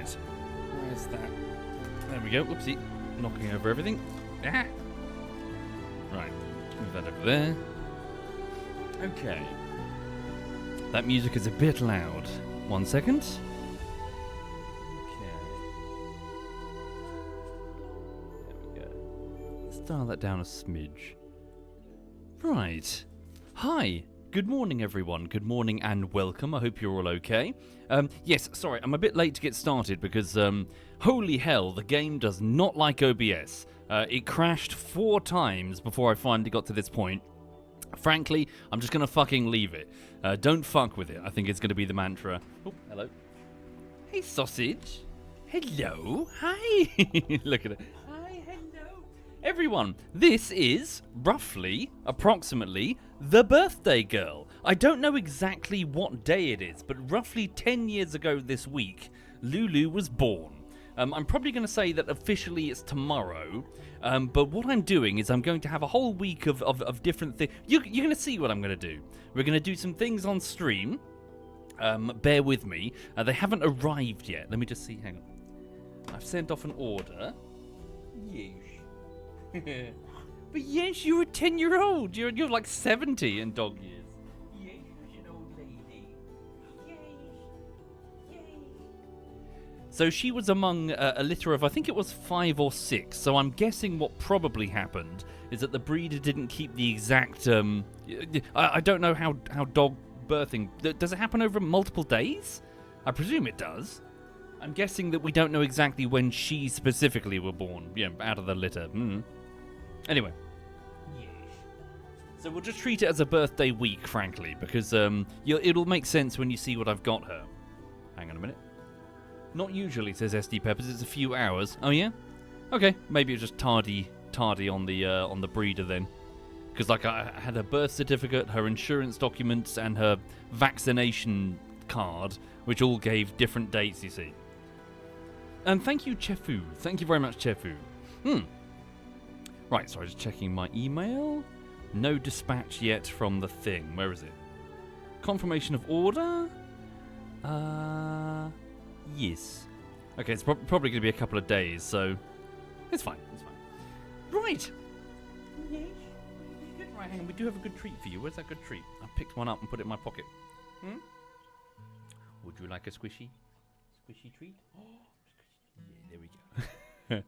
Right. Where's that? There we go. Whoopsie. Knocking over everything. Ah. Right. Move that over there. Okay. That music is a bit loud. 1 second. Okay. There we go. Let's dial that down a smidge. Right. Hi. Good morning, everyone. Good morning and welcome. I hope you're all okay. Yes, sorry, I'm a bit late to get started because, holy hell, the game does not like OBS. It crashed 4 times before I finally got to this point. Frankly, I'm just going to fucking leave it. Don't fuck with it. I think it's going to be the mantra. Oh, hello. Hey, sausage. Hello. Hi. Look at it. Hi, hello. Everyone, this is, roughly, approximately, the birthday girl. I don't know exactly what day it is, but roughly 10 years ago this week, Lulu was born. I'm probably going to say that officially it's tomorrow, but what I'm doing is I'm going to have a whole week of different things. You're going to see what I'm going to do. We're going to do some things on stream. Bear with me. They haven't arrived yet. Let me just see. Hang on. I've sent off an order. Yes. But yes, you're a 10-year-old. You're like 70 in dog years. Yes, you're an old lady. Yes. Yes. So she was among a litter of, I think it was 5 or 6. So I'm guessing what probably happened is that the breeder didn't keep the exact... I don't know how dog birthing... Does it happen over multiple days? I presume it does. I'm guessing that we don't know exactly when she specifically were born, out of the litter. Anyway. Yes. So we'll just treat it as a birthday week, frankly, because it'll make sense when you see what I've got her. Hang on a minute. Not usually, says SD Peppers. It's a few hours. Oh yeah? Okay, maybe it's just tardy on the breeder then. Because like I had her birth certificate, her insurance documents, and her vaccination card, which all gave different dates. You see. And thank you, Chefu. Thank you very much, Chefu. Right, so I'm just checking my email. No dispatch yet from the thing. Where is it? Confirmation of order? Yes. Okay, it's probably going to be a couple of days, so it's fine. It's fine. Right. Yes. Good. Right, hang on. We do have a good treat for you. Where's that good treat? I picked one up and put it in my pocket. Would you like a squishy treat? Yeah, there we go.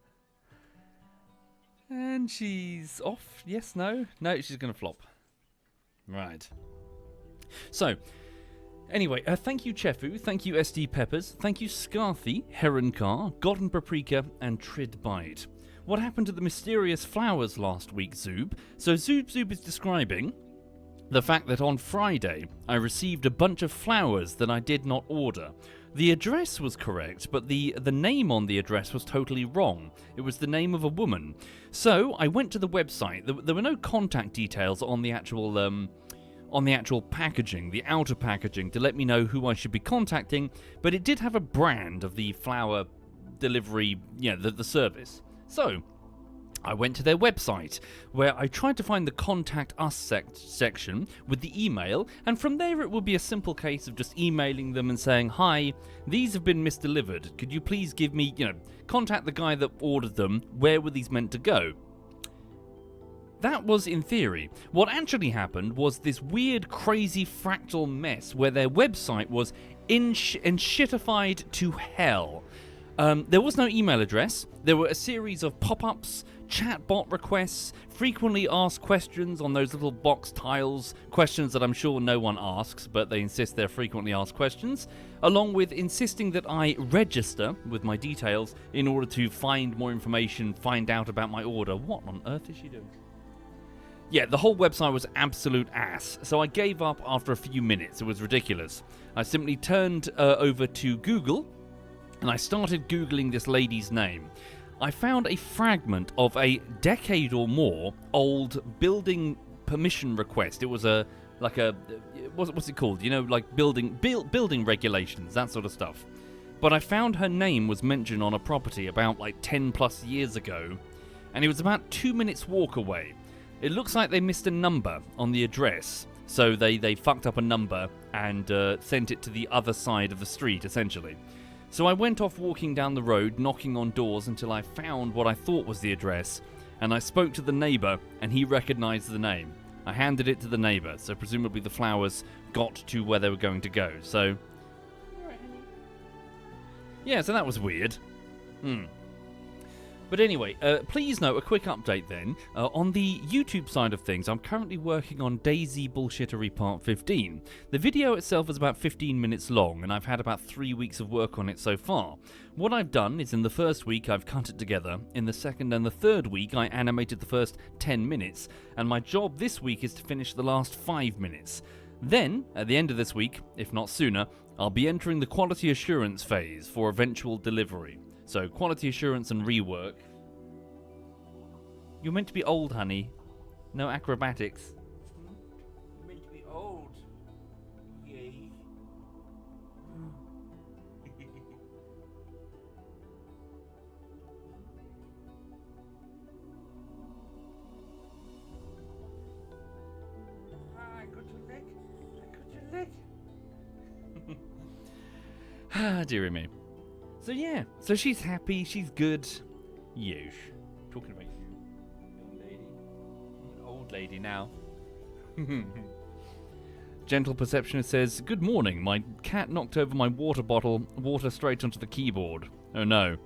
And she's off. Yes, no? No, she's going to flop. Right. So, anyway, thank you, Chefu. Thank you, SD Peppers. Thank you, Scarthy, Heroncar, Godden Paprika, and Tridbite. What happened to the mysterious flowers last week, Zoob? So, Zoob is describing the fact that on Friday, I received a bunch of flowers that I did not order. The address was correct, but the name on the address was totally wrong. It was the name of a woman. So I went to the website. There were no contact details on the actual packaging, the outer packaging, to let me know who I should be contacting. But it did have a brand of the flower delivery, the service. So I went to their website, where I tried to find the Contact Us section with the email, and from there it would be a simple case of just emailing them and saying, hi, these have been misdelivered. Could you please give me, contact the guy that ordered them. Where were these meant to go? That was in theory. What actually happened was this weird, crazy fractal mess where their website was shitified to hell. There was no email address. There were a series of pop-ups, chatbot requests, frequently asked questions on those little box tiles, questions that I'm sure no one asks, but they insist they're frequently asked questions, along with insisting that I register with my details in order to find more information, find out about my order. What on earth is she doing? Yeah, the whole website was absolute ass, so I gave up after a few minutes. It was ridiculous. I simply turned over to Google, and I started Googling this lady's name. I found a fragment of a decade or more old building permission request. It was what's it called? Like building regulations, that sort of stuff. But I found her name was mentioned on a property about 10 plus years ago, and it was about 2 minutes walk away. It looks like they missed a number on the address, so they fucked up a number and sent it to the other side of the street, essentially. So I went off walking down the road, knocking on doors until I found what I thought was the address, and I spoke to the neighbour, and he recognised the name. I handed it to the neighbour, so presumably the flowers got to where they were going to go. So, yeah, so that was weird. But anyway, please note a quick update then. On the YouTube side of things, I'm currently working on Daisy Bullshittery Part 15. The video itself is about 15 minutes long, and I've had about 3 weeks of work on it so far. What I've done is in the first week I've cut it together, in the second and the third week I animated the first 10 minutes, and my job this week is to finish the last 5 minutes. Then, at the end of this week, if not sooner, I'll be entering the quality assurance phase for eventual delivery. So, quality assurance and rework. You're meant to be old, honey. No acrobatics. You're meant to be old. Yay. I got your leg. I got your leg. Ah, dearie me. So yeah, so she's happy, she's good. Yeesh. Talking about you, young lady. An old lady now. Gentle Perceptionist says, "Good morning, my cat knocked over my water bottle, water straight onto the keyboard. Oh no."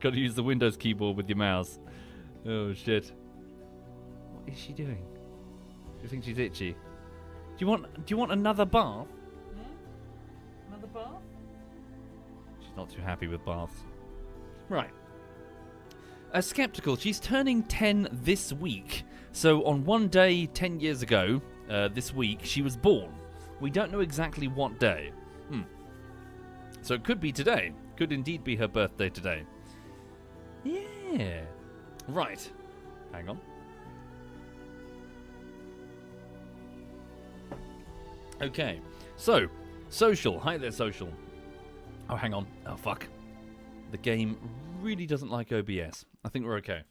Gotta use the Windows keyboard with your mouse. Oh shit. What is she doing? Do you think she's itchy? Do you want another bath? Another bath? Not too happy with baths. Right. Skeptical, she's turning 10 this week. So on one day, 10 years ago, this week, she was born. We don't know exactly what day. So it could be today. Could indeed be her birthday today. Yeah. Right. Hang on. Okay. So, social. Hi there, social. Oh, hang on. Oh, fuck. The game really doesn't like OBS. I think we're okay.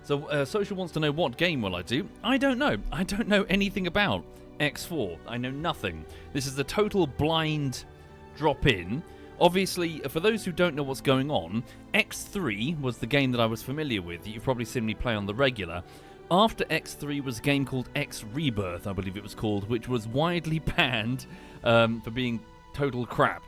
So, Social wants to know what game will I do. I don't know. I don't know anything about X4. I know nothing. This is a total blind drop-in. Obviously, for those who don't know what's going on, X3 was the game that I was familiar with, that you've probably seen me play on the regular. After X3 was a game called X Rebirth, I believe it was called, which was widely banned for being total crap.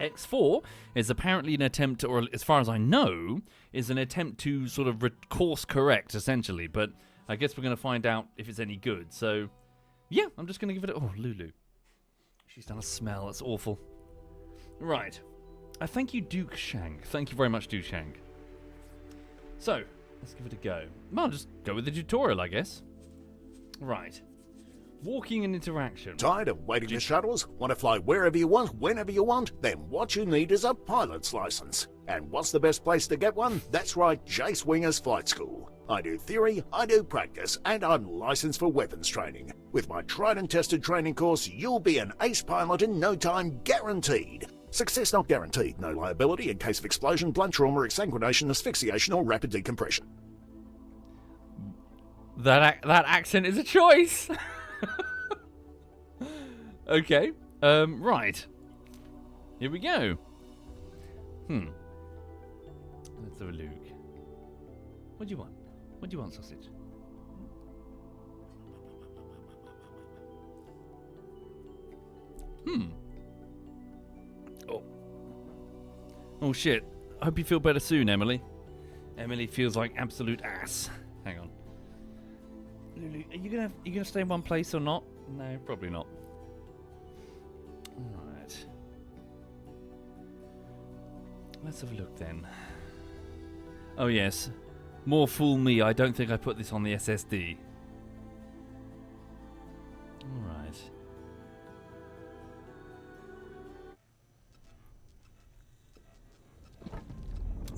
X4 is apparently an attempt, or as far as I know, is an attempt to sort of course correct, essentially. But I guess we're going to find out if it's any good. So, yeah, I'm just going to give it a... Oh, Lulu. She's done a smell. That's awful. Right. Thank you, Duke Shank. Thank you very much, Duke Shank. So, let's give it a go. Well, I'll just go with the tutorial, I guess. Right. Walking and interaction. Tired of waiting for shuttles? Want to fly wherever you want, whenever you want? Then what you need is a pilot's license. And what's the best place to get one? That's right, Jace Winger's Flight School. I do theory, I do practice, and I'm licensed for weapons training. With my tried and tested training course, you'll be an ace pilot in no time, guaranteed. Success not guaranteed, no liability in case of explosion, blunt trauma, exsanguination, asphyxiation, or rapid decompression. That accent is a choice! Okay, right. Here we go. Let's have a look. What do you want? What do you want, sausage? Oh shit. I hope you feel better soon, Emily. Emily feels like absolute ass. Hang on. Lulu, are you gonna stay in one place or not? No, probably not. Alright. Let's have a look then. Oh yes. More fool me, I don't think I put this on the SSD. Alright.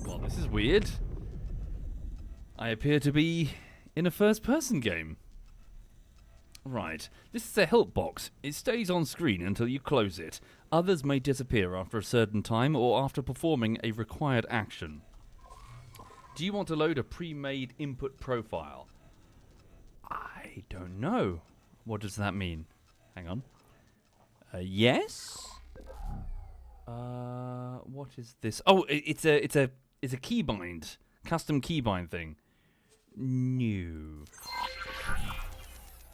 Well, this is weird. I appear to be in a first-person game. Right, this is a help box. It stays on screen until you close it. Others may disappear after a certain time or after performing a required action. Do you want to load a pre-made input profile? I don't know. What does that mean? Hang on. Yes? What is this? Oh, it's a keybind, custom keybind thing. New.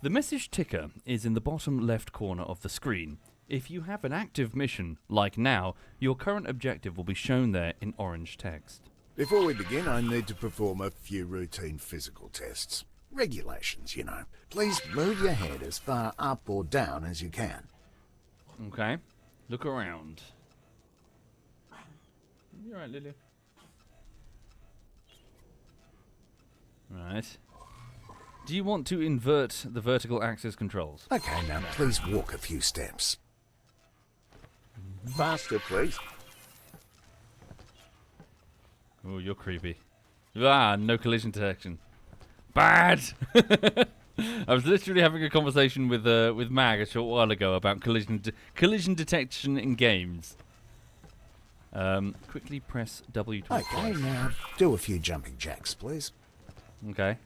The message ticker is in the bottom left corner of the screen. If you have an active mission, like now, your current objective will be shown there in orange text. Before we begin, I need to perform a few routine physical tests. Regulations, you know. Please move your head as far up or down as you can. Okay. Look around. You alright, Lily? Right. Do you want to invert the vertical axis controls? Okay, now please walk a few steps. Faster, please. Oh, you're creepy. Ah, no collision detection. Bad! I was literally having a conversation with Mag a short while ago about collision detection in games. Quickly press W to Okay, now do a few jumping jacks, please. Okay.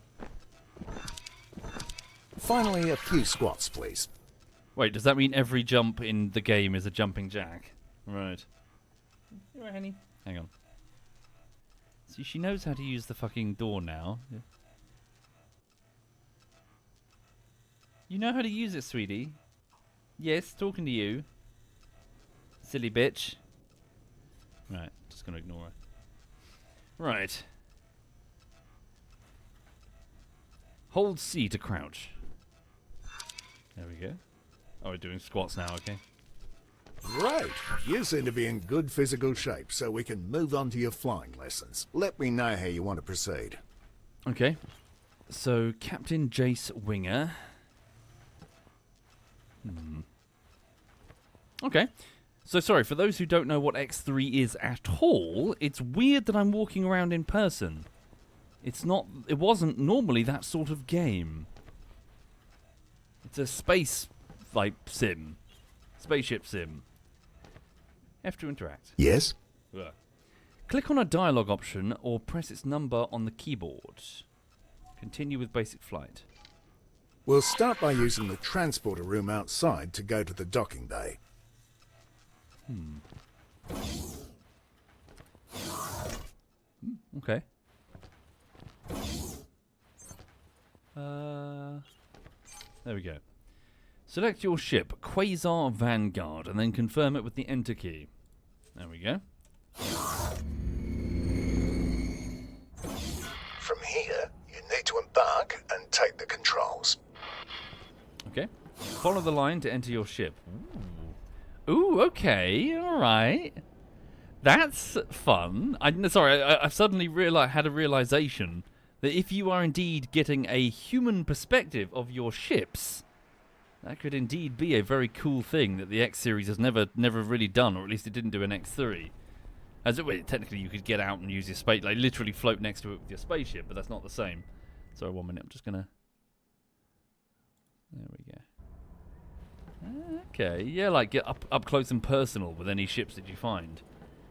Finally, a few squats, please. Wait, does that mean every jump in the game is a jumping jack? Right. You alright, honey? Hang on. See, she knows how to use the fucking door now. You know how to use it, sweetie? Yes, talking to you. Silly bitch. Right, just gonna ignore her. Right. Hold C to crouch. There we go. Oh, we're doing squats now, okay. Great. You seem to be in good physical shape, so we can move on to your flying lessons. Let me know how you want to proceed. Okay. So, Captain Jace Winger. Okay. So, sorry, for those who don't know what X3 is at all, it's weird that I'm walking around in person. It wasn't normally that sort of game. It's a space, sim. Spaceship sim. F to interact. Yes? Ugh. Click on a dialogue option or press its number on the keyboard. Continue with basic flight. We'll start by using the transporter room outside to go to the docking bay. Okay. There we go. Select your ship, Quasar Vanguard, and then confirm it with the Enter key. There we go. From here, you need to embark and take the controls. Okay. Follow the line to enter your ship. Ooh, okay, alright. That's fun. I've suddenly had a realization that if you are indeed getting a human perspective of your ships, that could indeed be a very cool thing that the X series has never really done, or at least it didn't do in X3. Technically, you could get out and use your space, literally float next to it with your spaceship, but that's not the same. Sorry, 1 minute. I'm just gonna. There we go. Okay, yeah, get up close and personal with any ships that you find.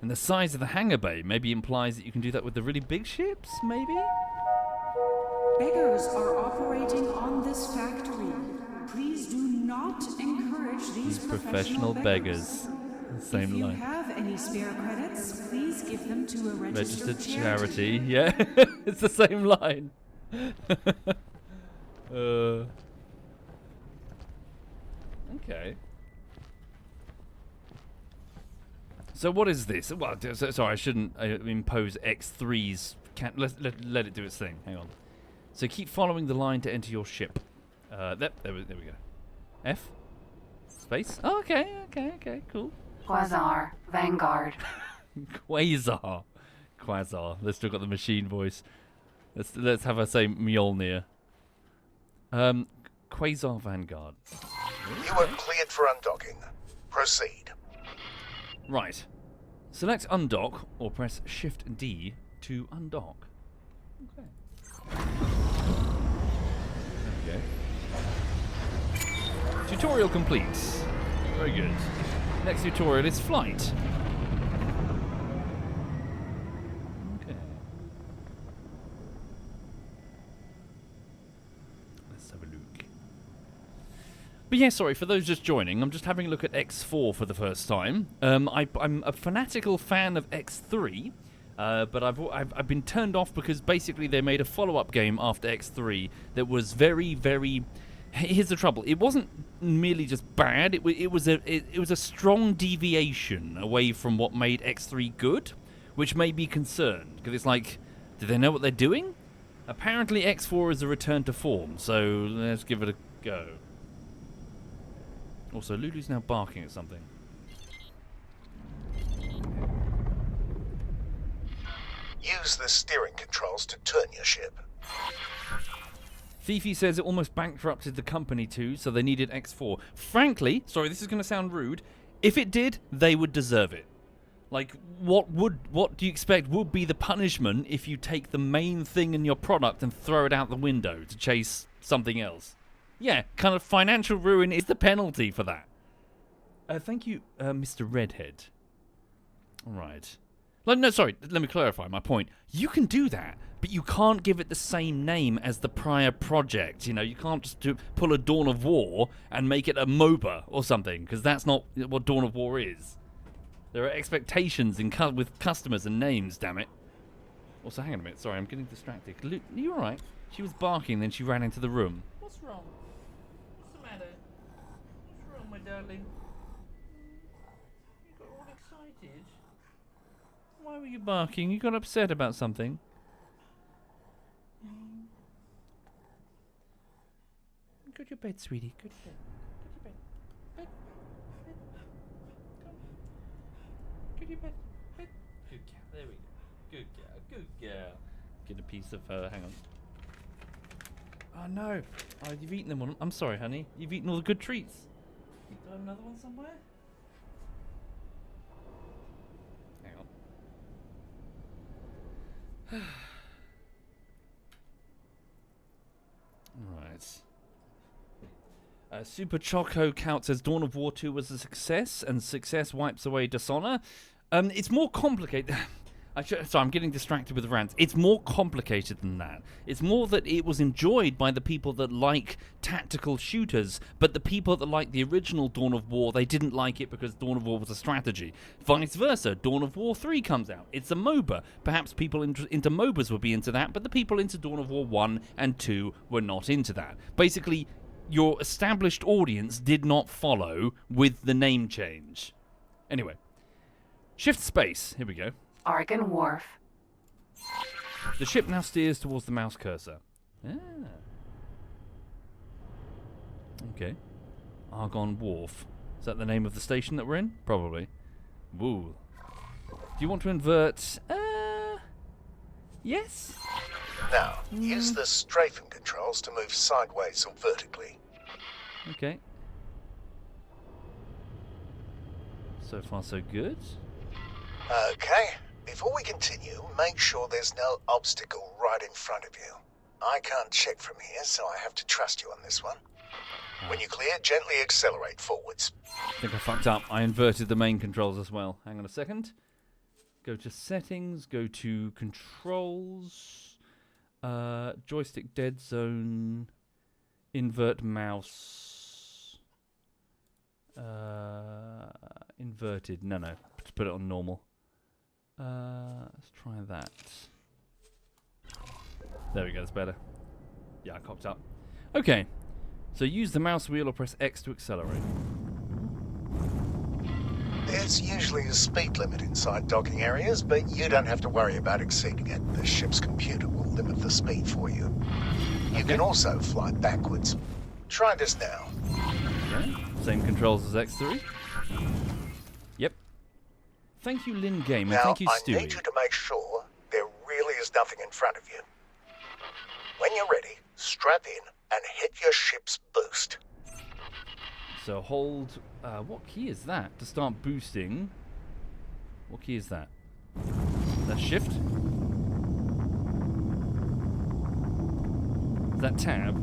And the size of the hangar bay maybe implies that you can do that with the really big ships, maybe? Beggars are operating on this factory. Please do not encourage these professional beggars. Same line. If you have any spare credits, please give them to a registered charity. Yeah, it's the same line. Okay. So what is this? Well, sorry, I shouldn't impose X3's... Let it do its thing. Hang on. So keep following the line to enter your ship. There we go. F? Space? Oh, okay, cool. Quasar, Vanguard. Quasar. Let's still got the machine voice. Let's have her say Mjolnir. Quasar Vanguard. You are cleared for undocking. Proceed. Right. Select undock or press Shift D to undock. Okay. There we go. Tutorial complete. Very good. Next tutorial is flight. Okay. Let's have a look. But yeah, sorry, for those just joining, I'm just having a look at X4 for the first time. I'm a fanatical fan of X3, but I've been turned off because basically they made a follow-up game after X3 that was very, very... Here's the trouble. It wasn't merely just bad. It was a strong deviation away from what made X3 good, which made me concerned. Because it's like, do they know what they're doing? Apparently X4 is a return to form, so let's give it a go. Also, Lulu's now barking at something. Use the steering controls to turn your ship. Fifi says it almost bankrupted the company too, so they needed X4. Frankly, sorry, this is going to sound rude, if it did, they would deserve it. Like, what do you expect would be the punishment if you take the main thing in your product and throw it out the window to chase something else? Yeah, kind of financial ruin is the penalty for that. Thank you, Mr. Redhead. All right. No, sorry, let me clarify my point. You can do that, but you can't give it the same name as the prior project. You know, you can't just pull a Dawn of War and make it a MOBA or something, because that's not what Dawn of War is. There are expectations with customers and names, damn it. Also, hang on a minute, sorry, I'm getting distracted. Are you alright? She was barking, then she ran into the room. What's wrong? What's the matter? What's wrong, my darling? You got all excited? Why were you barking? You got upset about something? Go to your bed, sweetie. Go to bed. Go to bed. Bed. Bed. Come. Go to your bed. Bed. Good girl. There we go. Good girl. Good girl. Get a piece of her. Hang on. Oh no. Oh, you've eaten them all. I'm sorry, honey. You've eaten all the good treats. Do I have another one somewhere? Hang on. Right. Super Choco Count says Dawn of War 2 was a success, and success wipes away dishonor. It's more complicated. Sorry, I'm getting distracted with rants. It's more complicated than that. It's more that it was enjoyed by the people that like tactical shooters, but the people that like the original Dawn of War, they didn't like it because Dawn of War was a strategy. Vice versa, Dawn of War 3 comes out. It's a MOBA. Perhaps people into MOBAs would be into that, but the people into Dawn of War 1 and 2 were not into that. Basically, your established audience did not follow with the name change. Anyway, shift space. Here we go. Argon Wharf. The ship now steers towards the mouse cursor. Ah. Okay. Argon Wharf. Is that the name of the station that we're in? Probably. Woo. Do you want to invert? Yes? Now, use the strafing controls to move sideways or vertically. Okay. So far, so good. Okay. Before we continue, make sure there's no obstacle right in front of you. I can't check from here, so I have to trust you on this one. When you clear, gently accelerate forwards. I think I fucked up. I inverted the main controls as well. Hang on a second. Go to settings, go to controls, joystick dead zone, invert mouse, inverted, no, just put it on normal. Let's try that. There we go, that's better. Yeah, I cocked up. Okay, so use the mouse wheel or press X to accelerate. There's usually a speed limit inside docking areas, but you don't have to worry about exceeding it. The ship's computer will limit the speed for you. You can also fly backwards. Try this now. Okay. Same controls as X3. Yep. Thank you, Lynn Game, and thank you, Stewie. I need you to make sure there really is nothing in front of you. When you're ready, strap in and hit your ship's boost. So hold, what key is that? To start boosting. What key is that? Is that shift? Is that tab?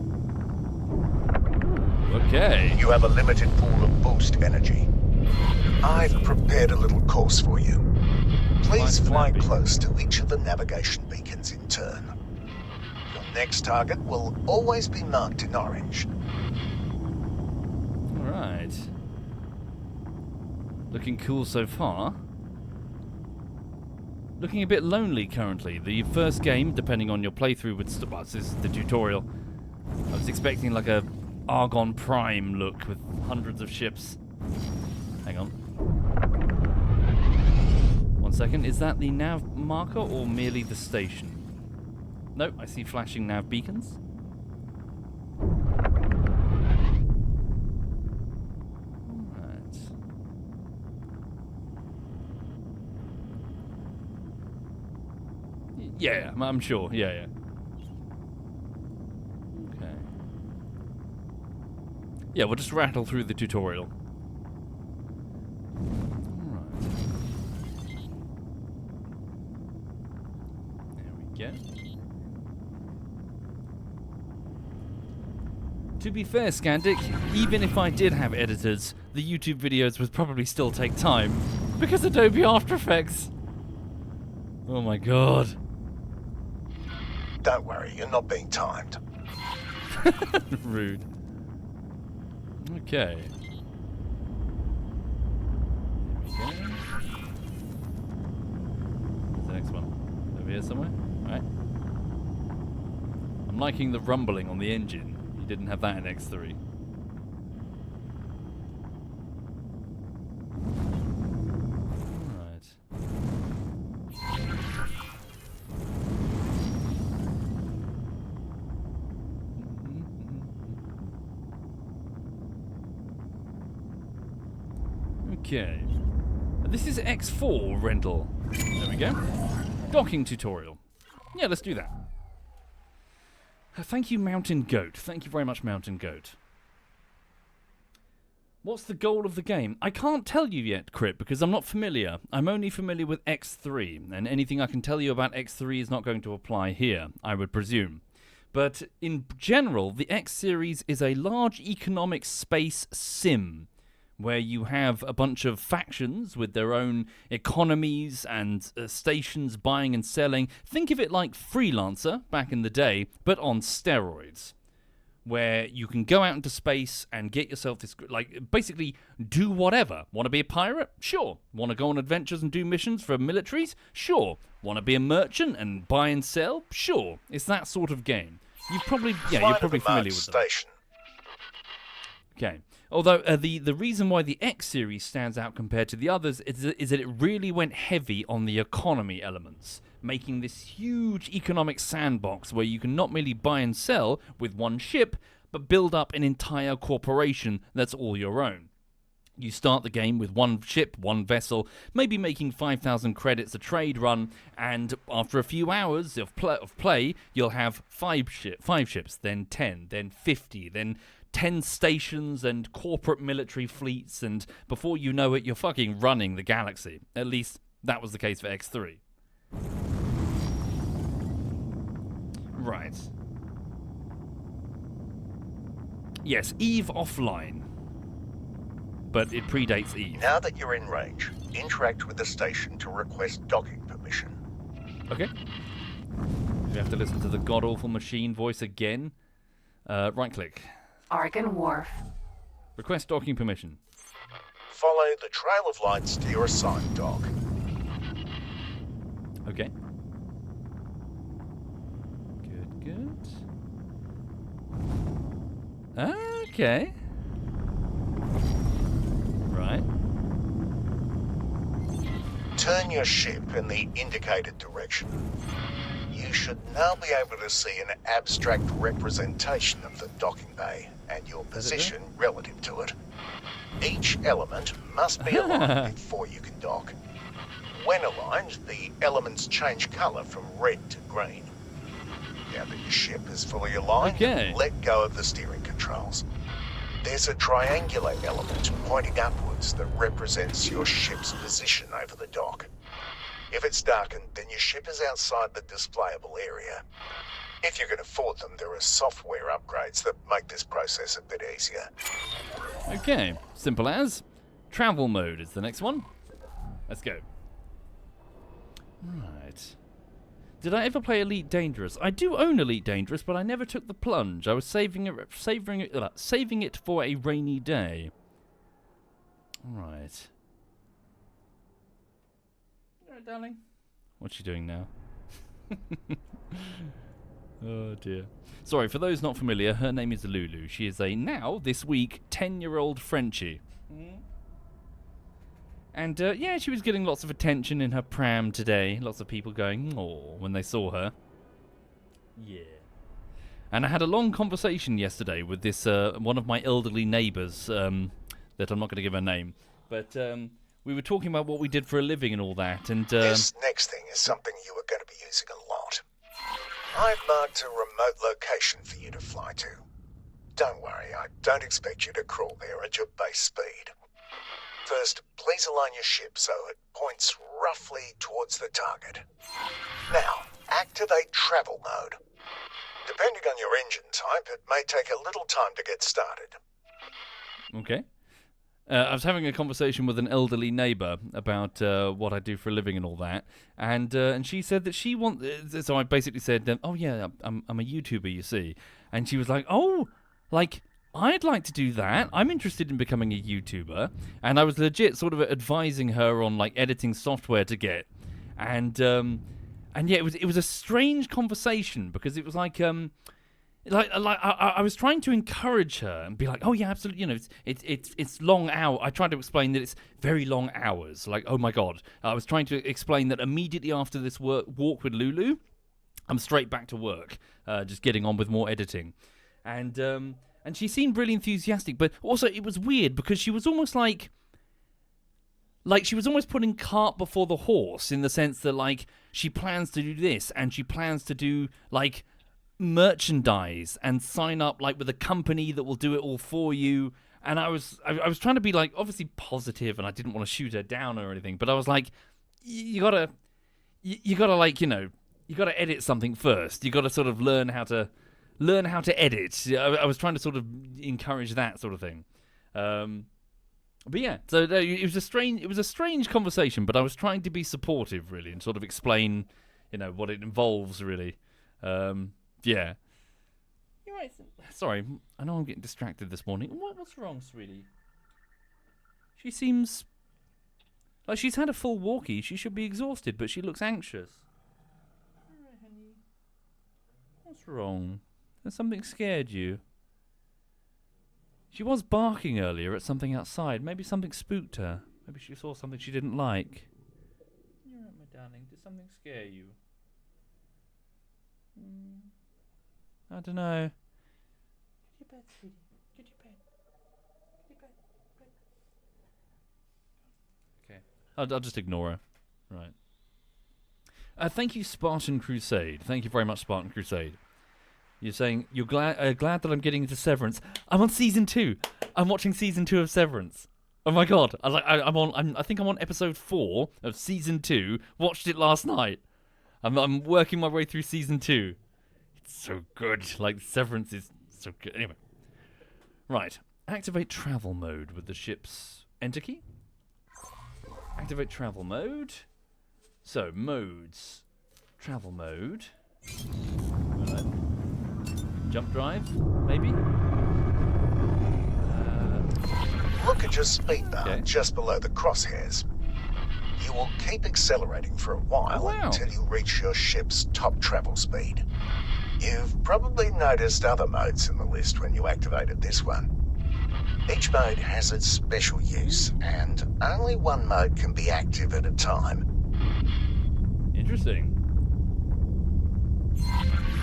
Okay. You have a limited pool of boost energy. I've prepared a little course for you. Please fly close to each of the navigation beacons in turn. Your next target will always be marked in orange. Right. Looking cool so far. Looking a bit lonely currently. The first game, depending on your playthrough, well, this is the tutorial. I was expecting like a Argon Prime look with hundreds of ships. Hang on. 1 second. Is that the nav marker or merely the station? Nope, I see flashing nav beacons. Alright. Yeah, I'm sure. Yeah. Okay. Yeah, we'll just rattle through the tutorial. Alright. There we go. To be fair, Scandic, even if I did have editors, the YouTube videos would probably still take time. Because Adobe After Effects. Oh my god. Don't worry, you're not being timed. Rude. Okay. There we go. Where's the next one? Over here somewhere? Alright. I'm liking the rumbling on the engine. You didn't have that in X3. Alright. Okay. This is X4 rental. There we go. Docking tutorial. Yeah, let's do that. Thank you, Mountain Goat. Thank you very much, Mountain Goat. What's the goal of the game? I can't tell you yet, Crip, because I'm not familiar. I'm only familiar with X3, and anything I can tell you about X3 is not going to apply here, I would presume. But in general, the X series is a large economic space sim, where you have a bunch of factions with their own economies and stations buying and selling. Think of it like Freelancer back in the day, but on steroids, where you can go out into space and get yourself this, like, basically do whatever. Want to be a pirate? Sure. Want to go on adventures and do missions for militaries? Sure. Want to be a merchant and buy and sell? Sure. It's that sort of game. You're probably familiar with them. Okay. Although the reason why the X series stands out compared to the others is that it really went heavy on the economy elements, making this huge economic sandbox where you can not merely buy and sell with one ship, but build up an entire corporation that's all your own. You start the game with one ship, one vessel, maybe making 5,000 credits a trade run, and after a few hours of play, you'll have 5 ships, then 10, then 50, then 10 stations and corporate military fleets, and before you know it, you're fucking running the galaxy. At least, that was the case for X3. Right. Yes, Eve offline. But it predates Eve. Now that you're in range, interact with the station to request docking permission. Okay. We have to listen to the god-awful machine voice again. Right-click. Argon Wharf. Request docking permission. Follow the trail of lights to your assigned dock. Okay. Good. Okay. Right. Turn your ship in the indicated direction. You should now be able to see an abstract representation of the docking bay and your position relative to it. Each element must be aligned before you can dock. When aligned, the elements change colour from red to green. Now that your ship is fully aligned, let go of the steering controls. There's a triangular element pointing upwards that represents your ship's position over the dock. If it's darkened, then your ship is outside the displayable area. If you can afford them, there are software upgrades that make this process a bit easier. Okay, simple as. Travel mode is the next one. Let's go. Right. Did I ever play Elite Dangerous? I do own Elite Dangerous, but I never took the plunge. I was saving it for a rainy day. Alright. Alright, darling. What's she doing now? Oh dear. Sorry, for those not familiar, her name is Lulu. She is a now, this week, 10-year-old Frenchie. And yeah, she was getting lots of attention in her pram today. Lots of people going, "Aw," when they saw her. Yeah. And I had a long conversation yesterday with this one of my elderly neighbours, that I'm not going to give her name. But we were talking about what we did for a living and all that. And This next thing is something you are going to be using a lot. I've marked a remote location for you to fly to. Don't worry, I don't expect you to crawl there at your base speed. First, please align your ship so it points roughly towards the target. Now, activate travel mode. Depending on your engine type, it may take a little time to get started. okay. I was having a conversation with an elderly neighbour about what I do for a living and all that, and she said that she wants. So I basically said, "Oh yeah, I'm a YouTuber, you see," and she was like, "Oh, like I'd like to do that. I'm interested in becoming a YouTuber," and I was legit sort of advising her on like editing software to get, and yeah, it was a strange conversation because it was like I was trying to encourage her and be like, "Oh yeah, absolutely. You know, it's long hour." I tried to explain that it's very long hours. Like, oh my god, I was trying to explain that immediately after this walk with Lulu, I'm straight back to work, just getting on with more editing, and she seemed really enthusiastic. But also, it was weird because she was almost like she was almost putting cart before the horse in the sense that like she plans to do this and she plans to do like merchandise and sign up like with a company that will do it all for you. And I was trying to be like obviously positive, and I didn't want to shoot her down or anything, but I was like, you gotta like, you know, you gotta edit something first. You gotta sort of learn how to edit. I was trying to sort of encourage that sort of thing. But yeah, so it was a strange conversation, but I was trying to be supportive really and sort of explain, you know, what it involves really. Yeah. You're right. Sorry, I know I'm getting distracted this morning. What's wrong, sweetie? She seems like she's had a full walkie. She should be exhausted, but she looks anxious. All right, honey. What's wrong? Has something scared you? She was barking earlier at something outside. Maybe something spooked her. Maybe she saw something she didn't like. You're right, my darling. Did something scare you? I don't know. Get to bed, sweetie. Get to bed. Get to bed. Okay. I'll just ignore her. Right. Thank you, Spartan Crusade. Thank you very much, Spartan Crusade. You're saying you're glad that I'm getting into Severance. I'm on season 2. I'm watching season 2 of Severance. Oh my god! I think I'm on episode 4 of season 2. Watched it last night. I'm working my way through season 2. It's so good. Like Severance is so good. Anyway, right. Activate travel mode with the ship's enter key. Activate travel mode. So modes. Travel mode. Right. Jump drive, maybe? Look at your speed bar Okay. just below the crosshairs. You will keep accelerating for a while until you reach your ship's top travel speed. You've probably noticed other modes in the list when you activated this one. Each mode has its special use, and only one mode can be active at a time. Interesting.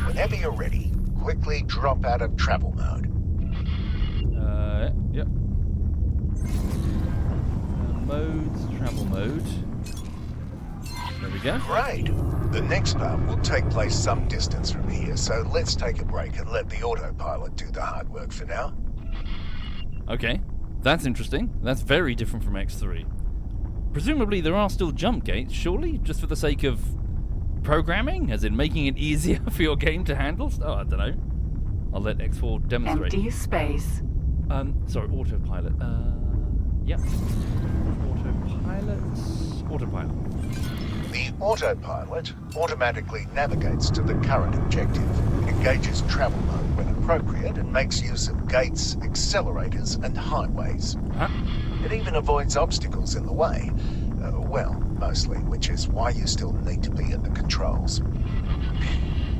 Whenever you're ready, quickly drop out of travel mode. Yep. Modes, travel mode. There we go. Great. The next part will take place some distance from here, so let's take a break and let the autopilot do the hard work for now. Okay, that's interesting. That's very different from X3. Presumably there are still jump gates, surely? Just for the sake of programming? As in making it easier for your game to handle? Oh, I don't know. I'll let X4 demonstrate. Empty space. Sorry, autopilot. Yep. Autopilot. The autopilot automatically navigates to the current objective, engages travel mode when appropriate, and makes use of gates, accelerators, and highways. Huh? It even avoids obstacles in the way. Well, mostly, which is why you still need to be at the controls.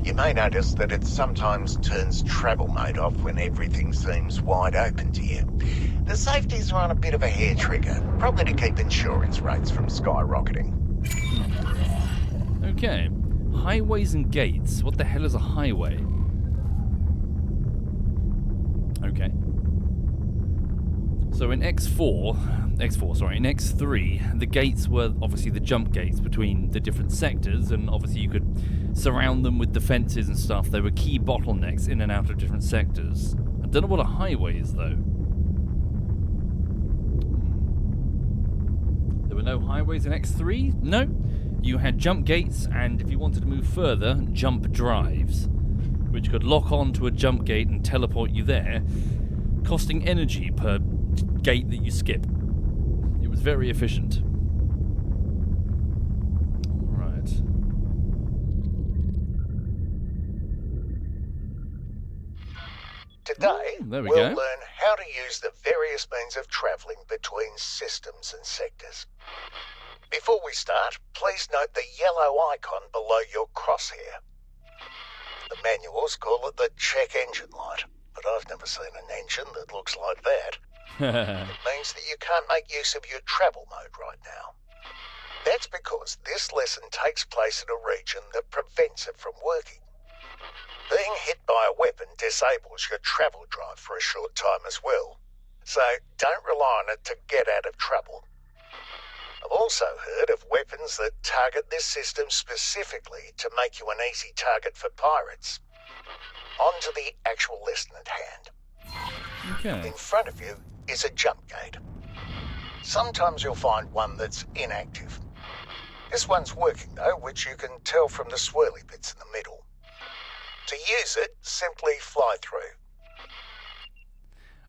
You may notice that it sometimes turns travel mode off when everything seems wide open to you. The safeties are on a bit of a hair trigger, probably to keep insurance rates from skyrocketing. Okay. Highways and gates. What the hell is a highway? Okay. So in in X3, the gates were obviously the jump gates between the different sectors, and obviously you could surround them with defenses and stuff. They were key bottlenecks in and out of different sectors. I don't know what a highway is, though. There were no highways in X3? No. You had jump gates, and if you wanted to move further, jump drives, which could lock on to a jump gate and teleport you there, costing energy per gate that you skip. It was very efficient. Alright. Today, there we we'll go. learn how to use the various means of travelling between systems and sectors. Before we start, please note the yellow icon below your crosshair. The manuals call it the check engine light, but I've never seen an engine that looks like that. It means that you can't make use of your travel mode right now. That's because this lesson takes place in a region that prevents it from working. Being hit by a weapon disables your travel drive for a short time as well, so don't rely on it to get out of trouble. I've also heard of weapons that target this system specifically to make you an easy target for pirates. On to the actual lesson at hand. Okay. In front of you is a jump gate. Sometimes you'll find one that's inactive. This one's working though, which you can tell from the swirly bits in the middle. To use it, simply fly through.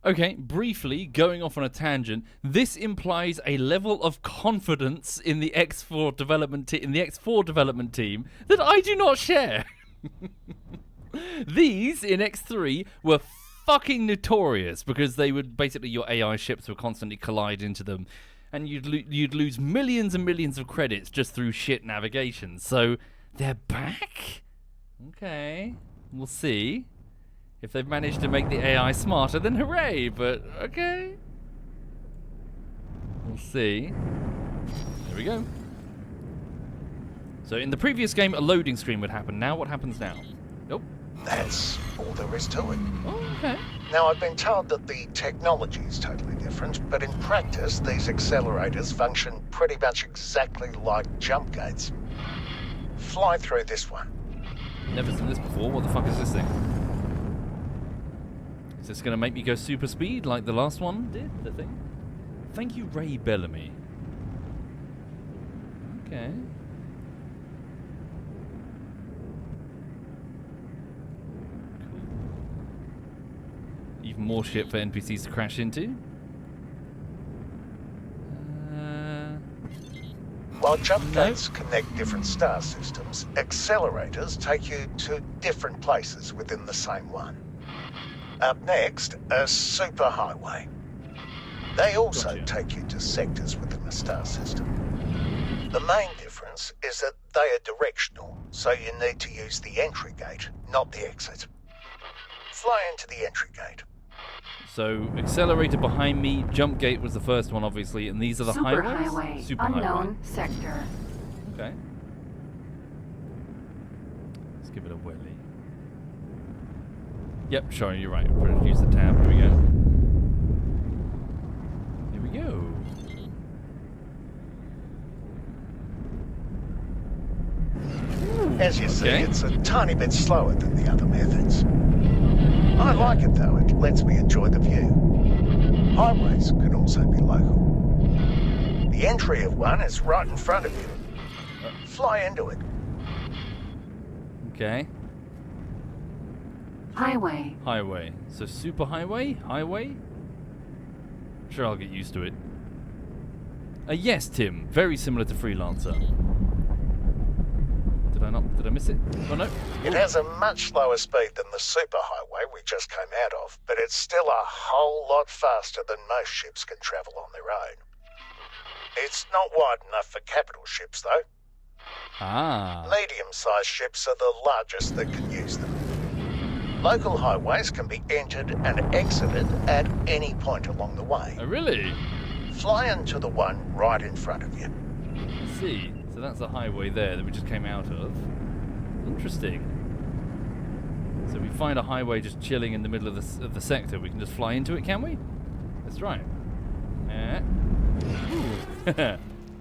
Okay, briefly, going off on a tangent, this implies a level of confidence in the X4 development team that I do not share. These in X3 were fucking notorious because they would basically, your AI ships would constantly collide into them, and you'd lose millions and millions of credits just through shit navigation. So they're back? Okay, we'll see. If they've managed to make the AI smarter, then hooray, but okay. We'll see. There we go. So in the previous game, a loading screen would happen. Now what happens now? Nope. That's all there is to it. Oh, okay. Now, I've been told that the technology is totally different, but in practice, these accelerators function pretty much exactly like jump gates. Fly through this one. Never seen this before. What the fuck is this thing? Is this going to make me go super speed like the last one did, the thing? Thank you, Ray Bellamy. Okay. Cool. Even more shit for NPCs to crash into. While jump gates connect different star systems, accelerators take you to different places within the same one. Up next, a superhighway. They also take you to sectors within the star system. The main difference is that they are directional, so you need to use the entry gate, not the exit. Fly into the entry gate. So, accelerator behind me, jump gate was the first one, obviously, and these are the highways? Unknown sector. Okay. Let's give it a whirly. Yep, sure, you're right. Use the tab. Here we go. Here we go. As you see, it's a tiny bit slower than the other methods. I like it though, it lets me enjoy the view. Highways can also be local. The entry of one is right in front of you. Fly into it. Okay. Highway. Highway. So super highway? Highway? Sure, I'll get used to it. Yes, Tim. Very similar to Freelancer. Did I not? Did I miss it? Oh no. It has a much slower speed than the superhighway we just came out of, but it's still a whole lot faster than most ships can travel on their own. It's not wide enough for capital ships, though. Ah. Medium-sized ships are the largest that can use them. Local highways can be entered and exited at any point along the way. Oh, really? Fly into the one right in front of you. I see. So that's the highway there that we just came out of. Interesting. So we find a highway just chilling in the middle of the sector. We can just fly into it, can we? That's right. Ooh.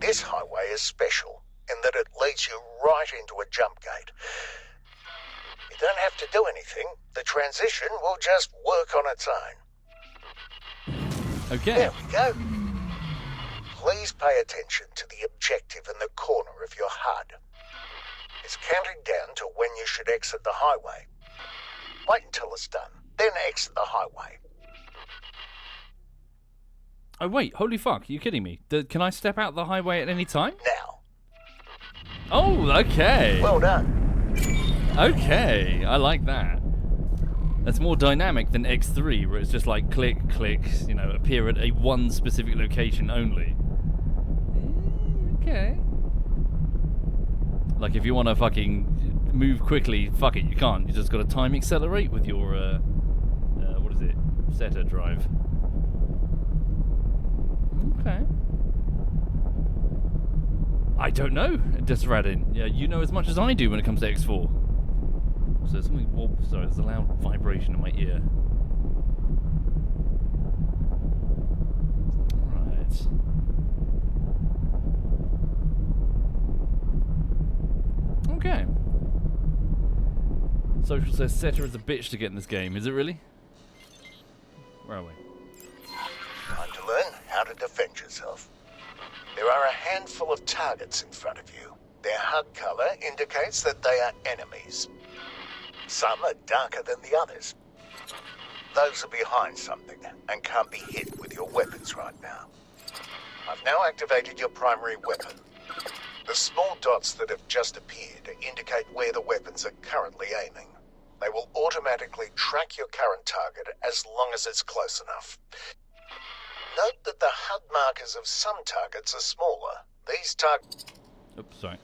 This highway is special in that it leads you right into a jump gate. You don't have to do anything. The transition will just work on its own. Okay. There we go. Please pay attention to the objective in the corner of your HUD. It's counting down to when you should exit the highway. Wait until it's done, then exit the highway. Oh wait, holy fuck, are you kidding me? Can I step out the highway at any time? Now. Oh, okay. Well done. Okay, I like that. That's more dynamic than X3, where it's just like click, click, you know, appear at one specific location only. Okay. Like if you want to fucking move quickly, fuck it, you can't. You just got to time accelerate with your, what is it? Setter drive. Okay. I don't know, Desradin. Yeah, you know as much as I do when it comes to X4. So something sorry, there's a loud vibration in my ear. Right. Okay. Social says Setter is a bitch to get in this game. Is it really? Where are we? Time to learn how to defend yourself. There are a handful of targets in front of you. Their HUD color indicates that they are enemies. Some are darker than the others. Those are behind something and can't be hit with your weapons right now. I've now activated your primary weapon. The small dots that have just appeared indicate where the weapons are currently aiming. They will automatically track your current target as long as it's close enough. Note that the HUD markers of some targets are smaller. These targets... Oops, sorry.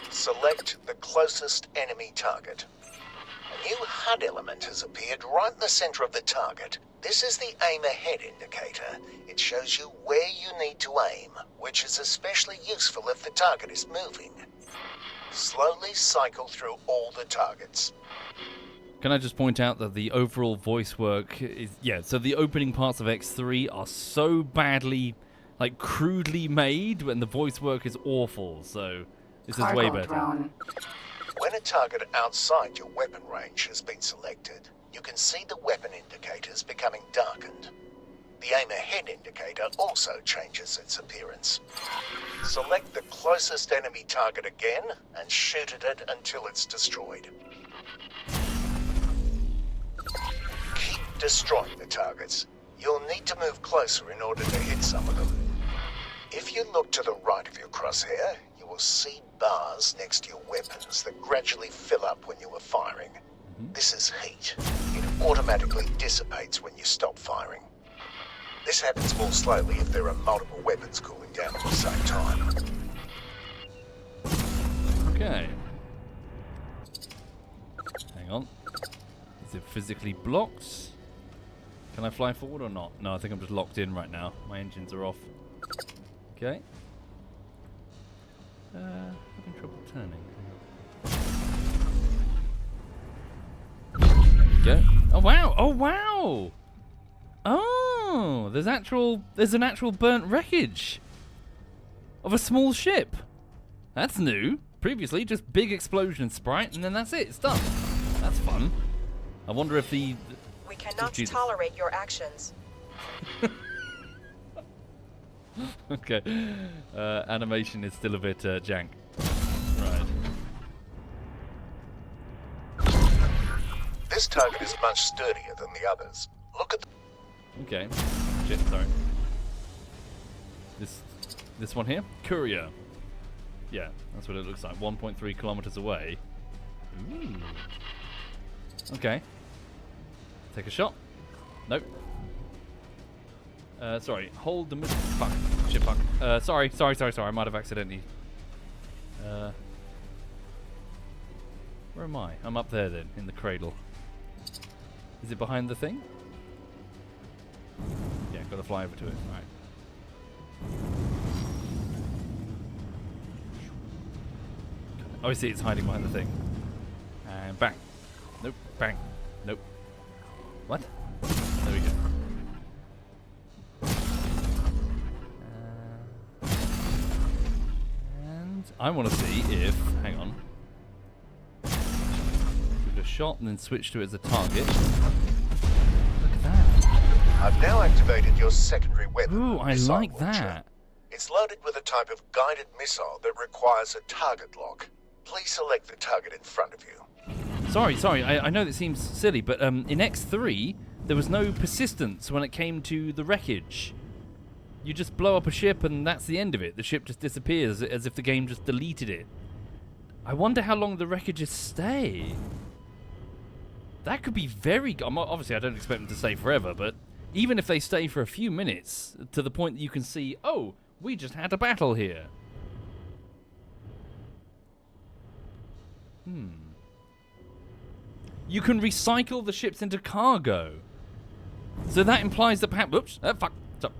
Select the closest enemy target. A new HUD element has appeared right in the center of the target. This is the aim ahead indicator. It shows you where you need to aim, which is especially useful if the target is moving. Slowly cycle through all the targets. Can I just point out that the overall voice work is... Yeah, so the opening parts of X3 are so badly, like, crudely made, when the voice work is awful, so this is way better. Drone. When a target outside your weapon range has been selected, you can see the weapon indicators becoming darkened. The aim ahead indicator also changes its appearance. Select the closest enemy target again and shoot at it until it's destroyed. Keep destroying the targets. You'll need to move closer in order to hit some of them. If you look to the right of your crosshair, you will see bars next to your weapons that gradually fill up when you are firing. This is heat. It automatically dissipates when you stop firing. This happens more slowly if there are multiple weapons cooling down at the same time. Okay. Hang on. Is it physically blocked? Can I fly forward or not? No, I think I'm just locked in right now. My engines are off. Okay. Having trouble turning. There we go. Oh wow! Oh wow! Oh, there's an actual burnt wreckage of a small ship. That's new. Previously, just big explosion sprite, and then that's it. It's done. That's fun. I wonder if the... We cannot Jesus. tolerate your actions. Okay. Animation is still a bit jank. Right. This target is much sturdier than the others. Look at the... Okay. Shit, sorry. This one here? Courier. Yeah, that's what it looks like. 1.3 kilometers away. Ooh. Okay. Take a shot. Nope. Sorry. Hold the missile. Fuck. Shit, fuck. Sorry. I might have accidentally... where am I? I'm up there then, in the cradle. Is it behind the thing? Yeah, got to fly over to it. Right. Oh, I see it's hiding behind the thing. And bang. Nope. Bang. Nope. What? There we go. And I want to see if... Hang on. Give it a shot and then switch to it as a target. Look at that. I've now activated your secondary weapon. Ooh, I missile like launcher. that. It's loaded with a type of guided missile that requires a target lock. Please select the target in front of you. Sorry. I know that seems silly, but in X3, there was no persistence when it came to the wreckage. You just blow up a ship and that's the end of it. The ship just disappears as if the game just deleted it. I wonder how long the wreckages stay. That could be very... Obviously, I don't expect them to stay forever, but even if they stay for a few minutes, to the point that you can see, oh, we just had a battle here. You can recycle the ships into cargo. So that implies that perhaps... Oops, fuck. Stop.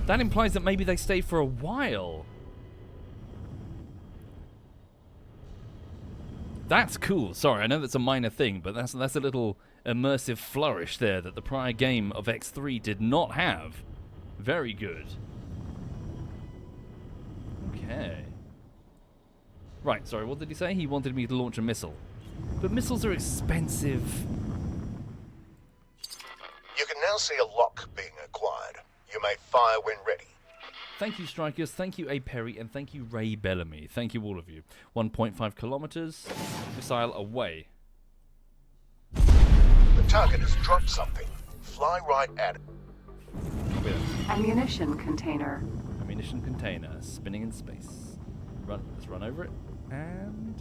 That implies that maybe they stay for a while. That's cool. Sorry, I know that's a minor thing, but that's a little immersive flourish there that the prior game of X3 did not have. Very good. Okay. Right, sorry, what did he say? He wanted me to launch a missile. But missiles are expensive. You can now see a lock being acquired. You may fire when ready. Thank you, Strikers. Thank you, A. Perry. And thank you, Ray Bellamy. Thank you, all of you. 1.5 kilometers. Missile away. The target has dropped something. Fly right at it. Ammunition container. Ammunition container. Spinning in space. Let's run over it. And...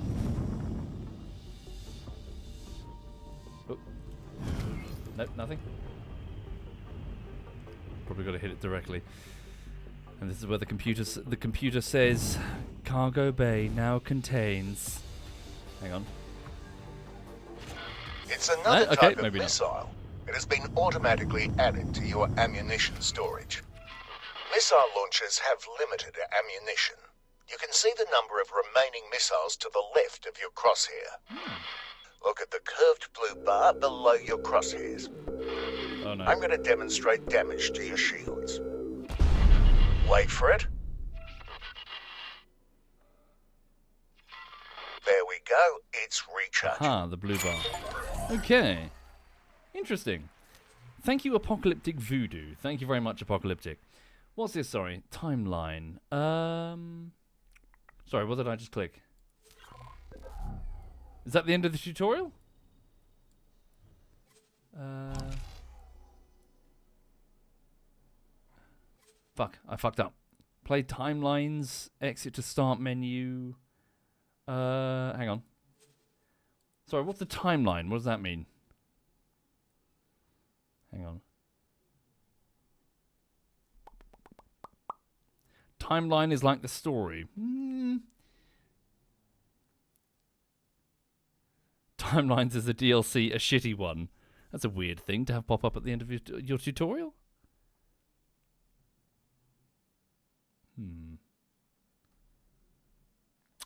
Oh. Nope, nothing. Probably got to hit it directly. And this is where the computer says cargo bay now contains... Hang on. It's another okay, type of maybe not. missile. It has been automatically added to your ammunition storage. Missile launchers have limited ammunition. You can see the number of remaining missiles to the left of your crosshair. Look at the curved blue bar below your crosshairs. Oh no. I'm going to demonstrate damage to your shields. Wait for it. There we go. It's recharging. Ah, the blue bar. Okay. Interesting. Thank you, Apocalyptic Voodoo. Thank you very much, Apocalyptic. What's this? Sorry. Timeline. Sorry, what did I just click? Is that the end of the tutorial? Fuck, I fucked up. Play timelines, exit to start menu. Hang on. Sorry, what's the timeline? What does that mean? Hang on. Timeline is like the story. Timelines is a DLC, a shitty one. That's a weird thing to have pop up at the end of your tutorial.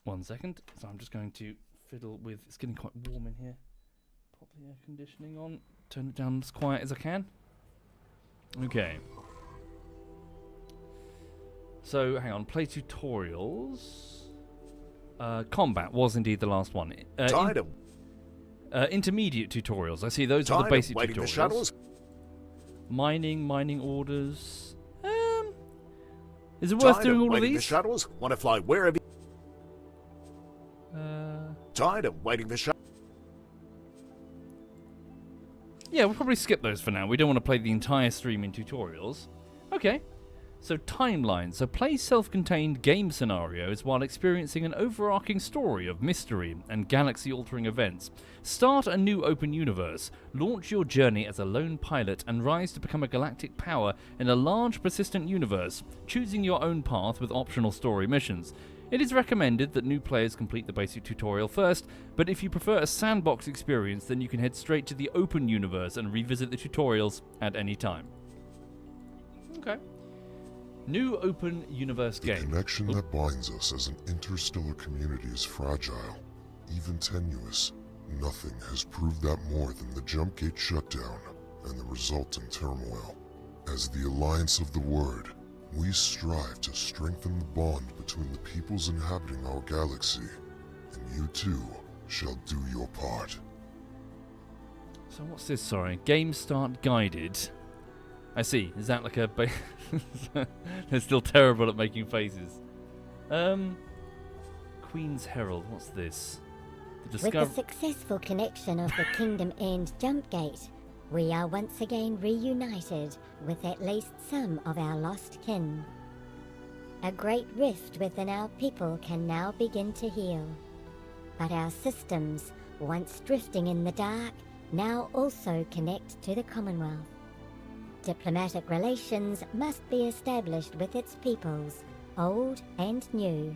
1 second. So I'm just going to fiddle with... It's getting quite warm in here. Pop the air conditioning on. Turn it down as quiet as I can. Okay. So, hang on. Play tutorials. Combat was indeed the last one. Intermediate tutorials. I see those are the basic waiting tutorials. for shuttles. Mining orders. Is it worth doing all of these? For shuttles. Want to fly wherever. Tired of waiting for shuttles. Yeah, we'll probably skip those for now. We don't want to play the entire stream in tutorials. Okay. So timeline. So play self-contained game scenarios while experiencing an overarching story of mystery and galaxy-altering events. Start a new open universe. Launch your journey as a lone pilot and rise to become a galactic power in a large, persistent universe, choosing your own path with optional story missions. It is recommended that new players complete the basic tutorial first, but if you prefer a sandbox experience, then you can head straight to the open universe and revisit the tutorials at any time. Okay. New open universe game. The connection that binds us as an interstellar community is fragile, even tenuous. Nothing has proved that more than the jump gate shutdown and the resulting turmoil. As the Alliance of the Word, we strive to strengthen the bond between the peoples inhabiting our galaxy, and you too shall do your part. So what's this, sorry? Game start guided. I see. Is that like a... They're still terrible at making faces. Queen's Herald. What's this? With the successful connection of the Kingdom End jump gate, we are once again reunited with at least some of our lost kin. A great rift within our people can now begin to heal. But our systems, once drifting in the dark, now also connect to the Commonwealth. Diplomatic relations must be established with its peoples, old and new.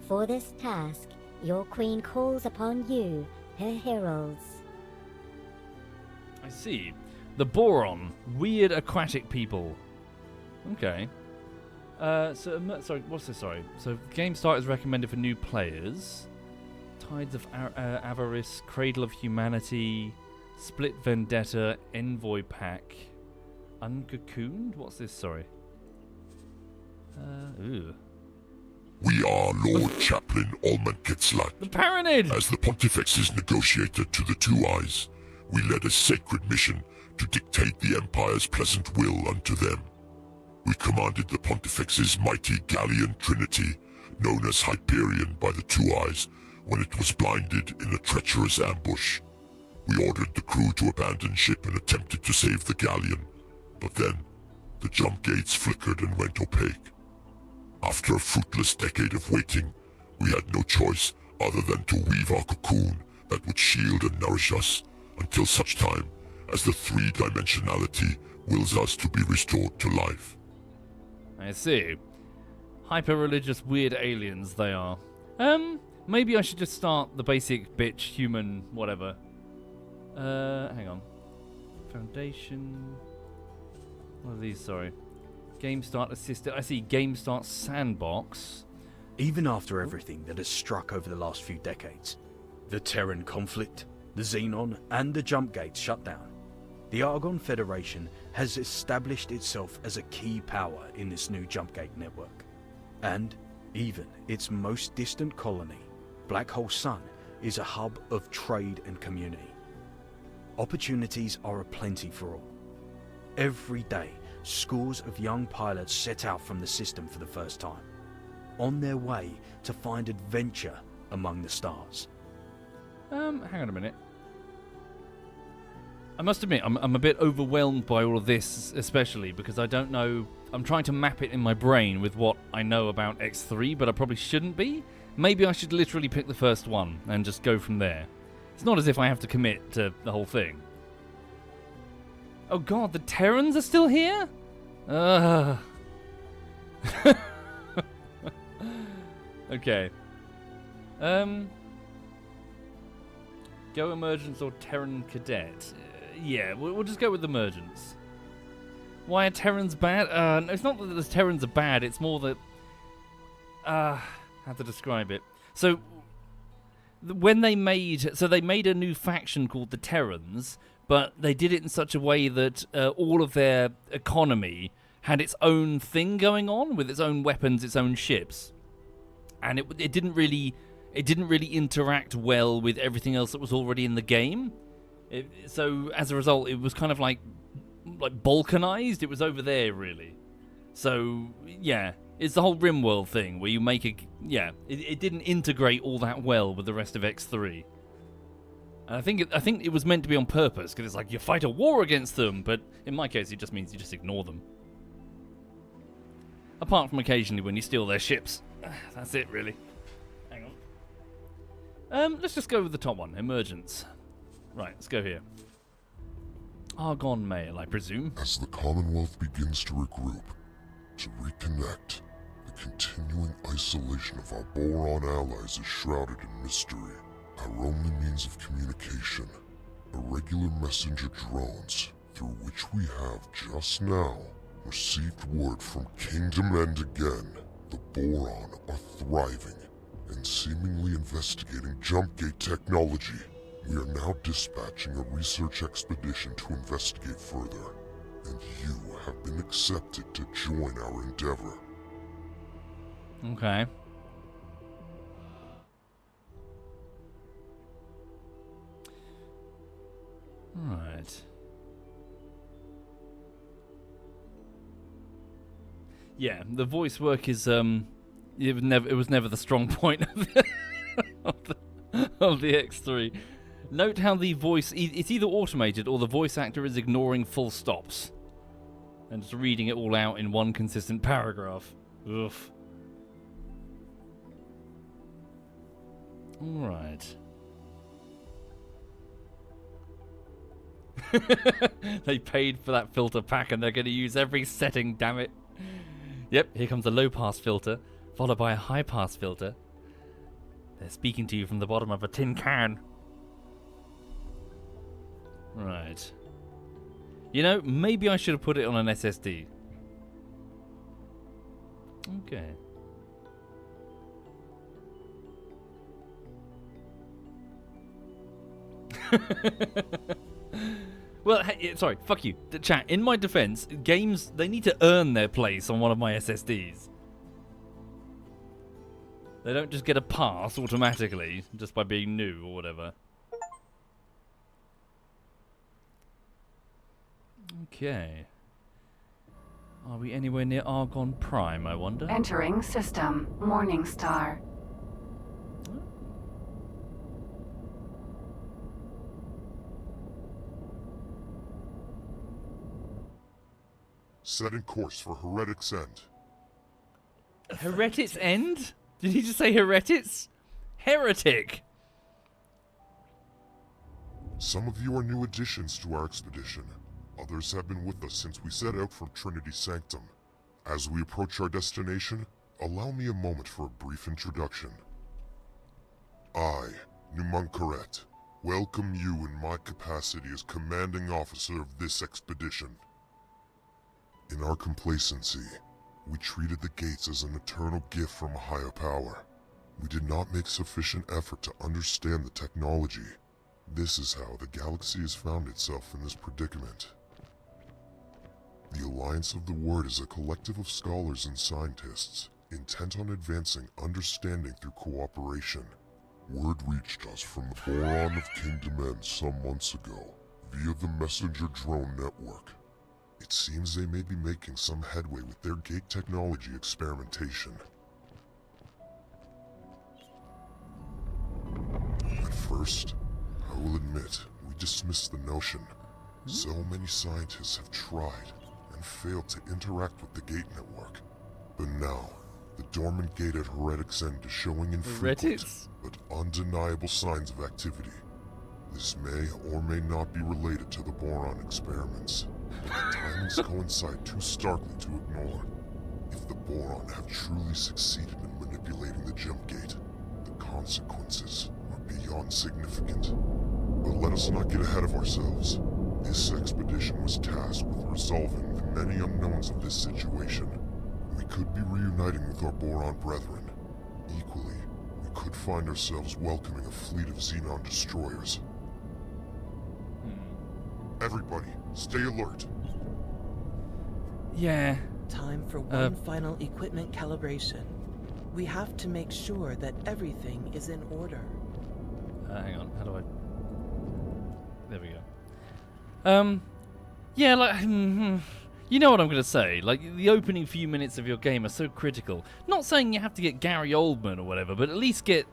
For this task, your queen calls upon you, her heralds. I see. The Boron. Weird aquatic people. Okay. Sorry, what's this? Sorry. So, game start is recommended for new players. Tides of Avarice, Cradle of Humanity, Split Vendetta, Envoy Pack, Uncocooned? What's this? Sorry. Ooh. We are Lord Chaplain Almond Kitzlat. The Paranid! As the Pontifex's negotiator to the Two Eyes, we led a sacred mission to dictate the Empire's pleasant will unto them. We commanded the Pontifex's mighty galleon Trinity, known as Hyperion by the Two Eyes, when it was blinded in a treacherous ambush. We ordered the crew to abandon ship and attempted to save the galleon, but then the jump gates flickered and went opaque. After a fruitless decade of waiting, we had no choice other than to weave our cocoon that would shield and nourish us until such time as the three-dimensionality wills us to be restored to life. I see. Hyper-religious weird aliens they are. Maybe I should just start the basic bitch, human, whatever. Hang on. Foundation... What are these, sorry? Game Start Assistant. I see Game Start Sandbox. Even after everything that has struck over the last few decades, the Terran conflict, the Xenon, and the jump gates shut down, the Argon Federation has established itself as a key power in this new jump gate network. And even its most distant colony, Black Hole Sun, is a hub of trade and community. Opportunities are aplenty for all. Every day, scores of young pilots set out from the system for the first time, on their way to find adventure among the stars. Hang on a minute. I must admit, I'm a bit overwhelmed by all of this, especially because I don't know... I'm trying to map it in my brain with what I know about X3, but I probably shouldn't be. Maybe I should literally pick the first one and just go from there. It's not as if I have to commit to the whole thing. Oh god, the Terrans are still here? Okay. Go Emergence or Terran Cadet? Yeah, we'll just go with Emergence. Why are Terrans bad? No, it's not that the Terrans are bad, it's more that... how to describe it. So, when they made... So they made a new faction called the Terrans, but they did it in such a way that all of their economy had its own thing going on, with its own weapons, its own ships. And it didn't really interact well with everything else that was already in the game. So as a result, it was kind of like balkanized. It was over there, really. So yeah, it's the whole RimWorld thing where you make it didn't integrate all that well with the rest of X3. And I think it was meant to be on purpose, because it's like you fight a war against them, but in my case, it just means you just ignore them. Apart from occasionally when you steal their ships. That's it, really. Hang on. Let's just go with the top one. Emergence. Right, let's go here. Argon Mail, I presume. As the Commonwealth begins to regroup, to reconnect, the continuing isolation of our Boron allies is shrouded in mystery. Our only means of communication, irregular messenger drones, through which we have just now received word from Kingdom End again. The Boron are thriving and seemingly investigating Jumpgate technology. We are now dispatching a research expedition to investigate further, and you have been accepted to join our endeavor. Okay. Right. Yeah, the voice work is it was never the strong point of the X3. Note how the voice it's either automated or the voice actor is ignoring full stops and just reading it all out in one consistent paragraph. Oof. All right. They paid for that filter pack and they're going to use every setting, damn it. Yep, here comes a low pass filter, followed by a high pass filter. They're speaking to you from the bottom of a tin can. Right. You know, maybe I should have put it on an SSD. Okay. Well, hey, sorry, fuck you. Chat, in my defense, games, they need to earn their place on one of my SSDs. They don't just get a pass automatically, just by being new or whatever. Okay. Are we anywhere near Argon Prime, I wonder? Entering system. Morningstar. Setting course for Heretic's End. Heretic's End? Did he just say Heretics? Heretic! Some of you are new additions to our expedition. Others have been with us since we set out from Trinity Sanctum. As we approach our destination, allow me a moment for a brief introduction. I, Numunkaret, welcome you in my capacity as commanding officer of this expedition. In our complacency, we treated the gates as an eternal gift from a higher power. We did not make sufficient effort to understand the technology. This is how the galaxy has found itself in this predicament. The Alliance of the Word is a collective of scholars and scientists, intent on advancing understanding through cooperation. Word reached us from the Boron of Kingdom End some months ago, via the messenger drone network. It seems they may be making some headway with their gate technology experimentation. At first, I will admit, we dismissed the notion. So many scientists have tried and failed to interact with the gate network. But now, the dormant gate at Heretic's End is showing infrequent but undeniable signs of activity. This may or may not be related to the Boron experiments. The timings coincide too starkly to ignore. If the Boron have truly succeeded in manipulating the jump gate, the consequences are beyond significant. But let us not get ahead of ourselves. This expedition was tasked with resolving the many unknowns of this situation. We could be reuniting with our Boron brethren. Equally, we could find ourselves welcoming a fleet of Xenon destroyers. Everybody, stay alert. Yeah. Time for one final equipment calibration. We have to make sure that everything is in order. Hang on, how do I... There we go. Yeah, like, you know what I'm going to say. Like, the opening few minutes of your game are so critical. Not saying you have to get Gary Oldman or whatever, but at least get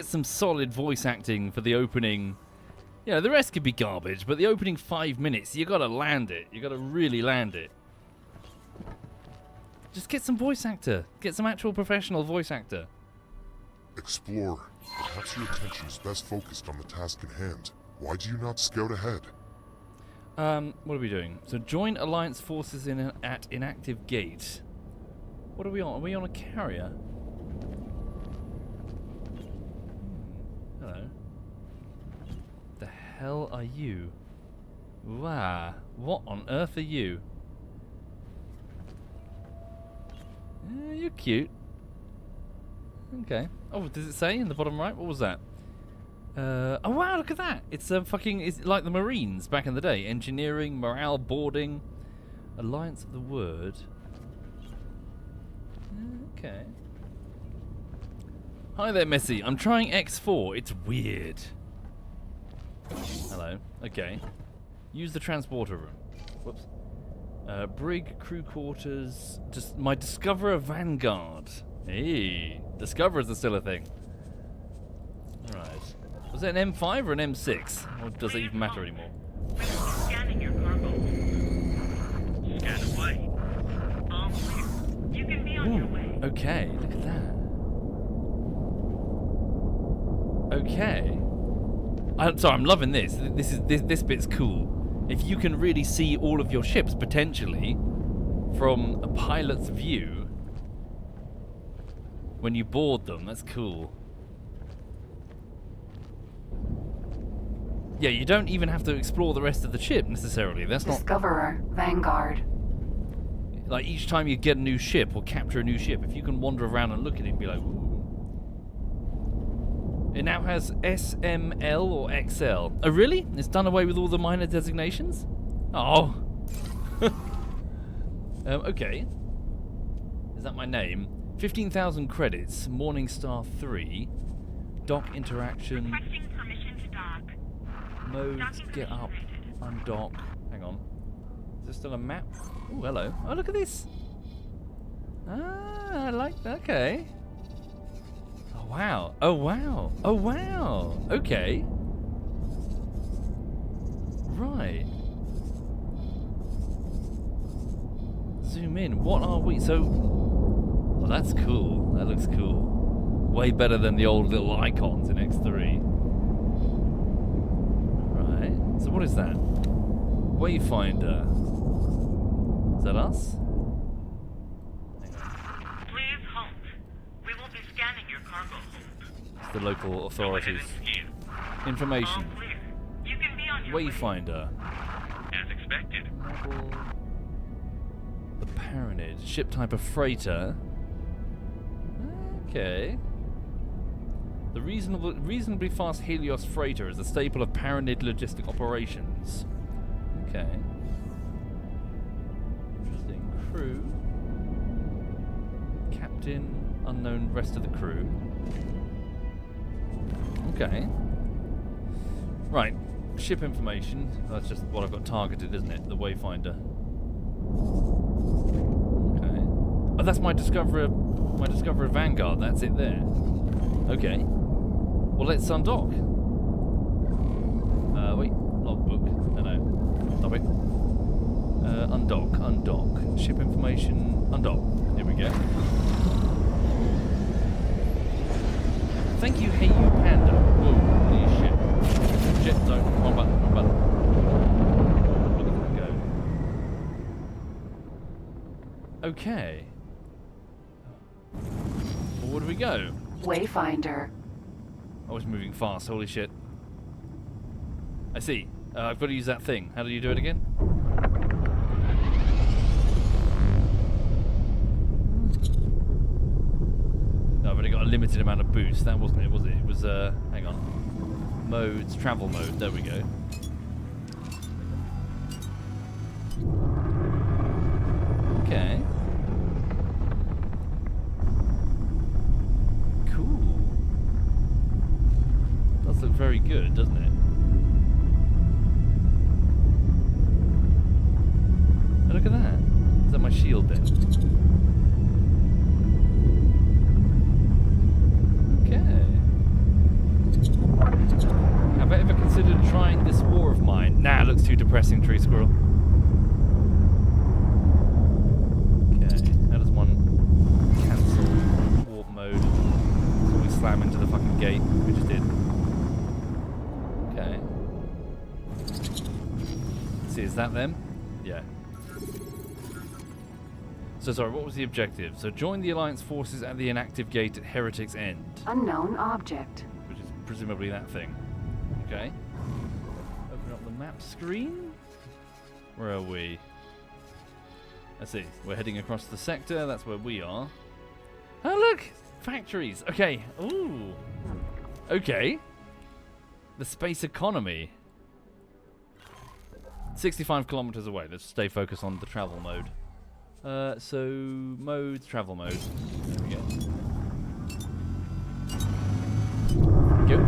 some solid voice acting for the opening. You know, the rest could be garbage, but the opening 5 minutes, you got to land it. You got to really land it. Just get some voice actor. Get some actual professional voice actor. Explorer, perhaps your attention is best focused on the task in hand. Why do you not scout ahead? What are we doing? So join Alliance forces at inactive gate. What are we on? Are we on a carrier? Hello. The hell are you? Wow. What on earth are you? You're cute. Okay. Oh, does it say in the bottom right? What was that? Oh wow, look at that! It's it's like the Marines back in the day. Engineering, morale, boarding, Alliance of the Word. Okay. Hi there, Messi. I'm trying X4. It's weird. Hello. Okay. Use the transporter room. Whoops. Brig, crew quarters. Just my Discoverer Vanguard. Hey, Discoverers are still a thing. All right. Was it an M5 or an M6? Or does it even matter anymore? Scanning your cargo. Scan away. All clear. You can be on your way. Okay, look at that. Okay. I'm sorry, I'm loving this. This bit's cool. If you can really see all of your ships potentially from a pilot's view when you board them, that's cool. Yeah, you don't even have to explore the rest of the ship necessarily. That's not Discoverer, Vanguard. like each time you get a new ship or capture a new ship, if you can wander around and look at it and be like, ooh. It now has SML or XL. Oh, really? It's done away with all the minor designations? Oh. Okay. Is that my name? 15,000 credits. Morningstar 3. Dock interaction. Requesting permission to dock. Modes, get up, undock. Hang on. Is there still a map? Oh, hello. Oh, look at this. Ah, I like that. Okay. Oh, wow. Oh, wow. Oh, wow. Okay. Right. Zoom in. What are we? So... Oh, that's cool. That looks cool. Way better than the old little icons in X3. Right. So what is that? Wayfinder. Is that us? Please halt. We will be scanning your cargo hold. It's the local authorities. Information. All clear. You can be on your way. Wayfinder. As expected. Model. The Paranid. Ship type of freighter. Okay. The reasonably fast Helios freighter is a staple of Paranid logistic operations. Okay. Interesting. Crew. Captain. Unknown rest of the crew. Okay. Right. Ship information. That's just what I've got targeted, isn't it? The Wayfinder. Okay. Oh, that's my Discoverer Vanguard. That's it there. Okay. Well, let's undock. Wait. Logbook. No. Stop it. Undock. Ship information. Undock. Here we go. Thank you, Hey You Panda. Whoa, holy shit. Jet zone. Wrong button. Look at that go. Okay. Well, where do we go? Wayfinder. I was moving fast, holy shit. I see. I've got to use that thing. How do you do it again? No, I've only got a limited amount of boost. That wasn't it, was it? It was, hang on. Modes, travel mode. There we go. Okay. Cool. Does look very good, doesn't it? Oh, look at that. Is that my shield then? Okay. Have I ever considered trying this war of mine? Nah, it looks too depressing, tree squirrel. Okay, how does one gate. We just did. Okay. Let's see, is that them? Yeah. So sorry, what was the objective? So join the Alliance forces at the inactive gate at Heretic's End. Unknown object. Which is presumably that thing. Okay. Open up the map screen. Where are we? Let's see. We're heading across the sector. That's where we are. Oh, look! Factories. Okay. Ooh. Okay. The space economy. 65 kilometers away. Let's stay focused on the travel mode. So, modes, travel mode. There we go. Go.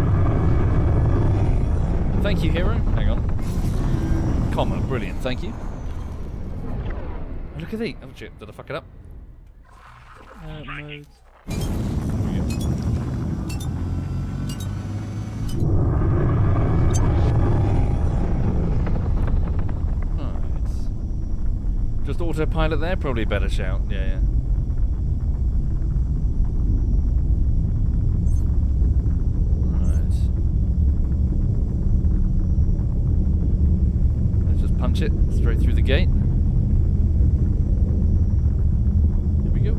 Thank you, hero. Hang on. Comma. Brilliant. Thank you. Oh, look at these. Oh, shit. Did I fuck it up? Modes. Just autopilot there? Probably a better shout. Yeah. Right. Let's just punch it straight through the gate. Here we go.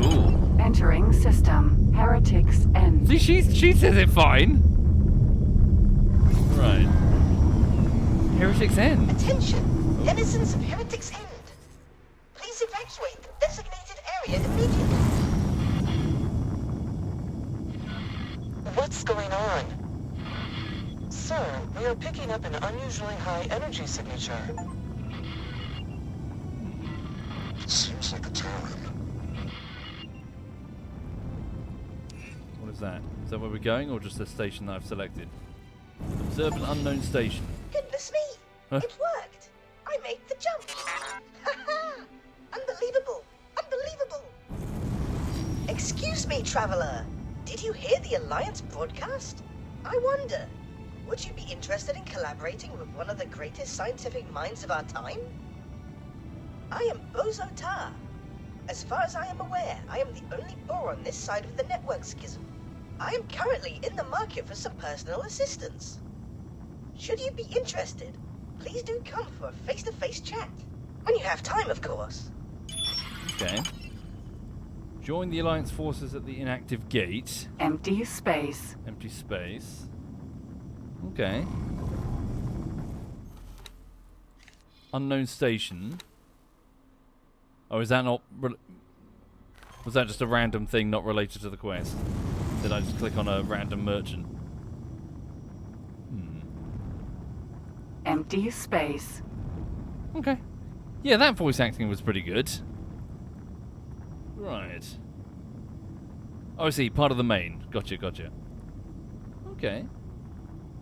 Cool. Entering system. Heretic's End. See, she says it fine. Right. Heretic's End. Attention! Denizens of Heretic's End. Please evacuate the designated area immediately. What's going on? Sir, we are picking up an unusually high energy signature. Seems like a Terran. What is that? Is that where we're going, or just the station that I've selected? Observe an unknown station. Goodness me! Huh? It worked! I made the jump! Ha-ha! Unbelievable! Unbelievable! Excuse me, traveler. Did you hear the Alliance broadcast? I wonder, would you be interested in collaborating with one of the greatest scientific minds of our time? I am Bozo Tar. As far as I am aware, I am the only Boar on this side of the network schism. I am currently in the market for some personal assistance. Should you be interested, please do come for a face-to-face chat. When you have time, of course. Okay. Join the Alliance forces at the inactive gate. Empty space. Empty space. Okay. Unknown station. Oh, is that not... Was that just a random thing not related to the quest? Did I just click on a random merchant? Empty space. Okay. Yeah, that voice acting was pretty good. Right. Oh, I see. Part of the main. Gotcha. Okay.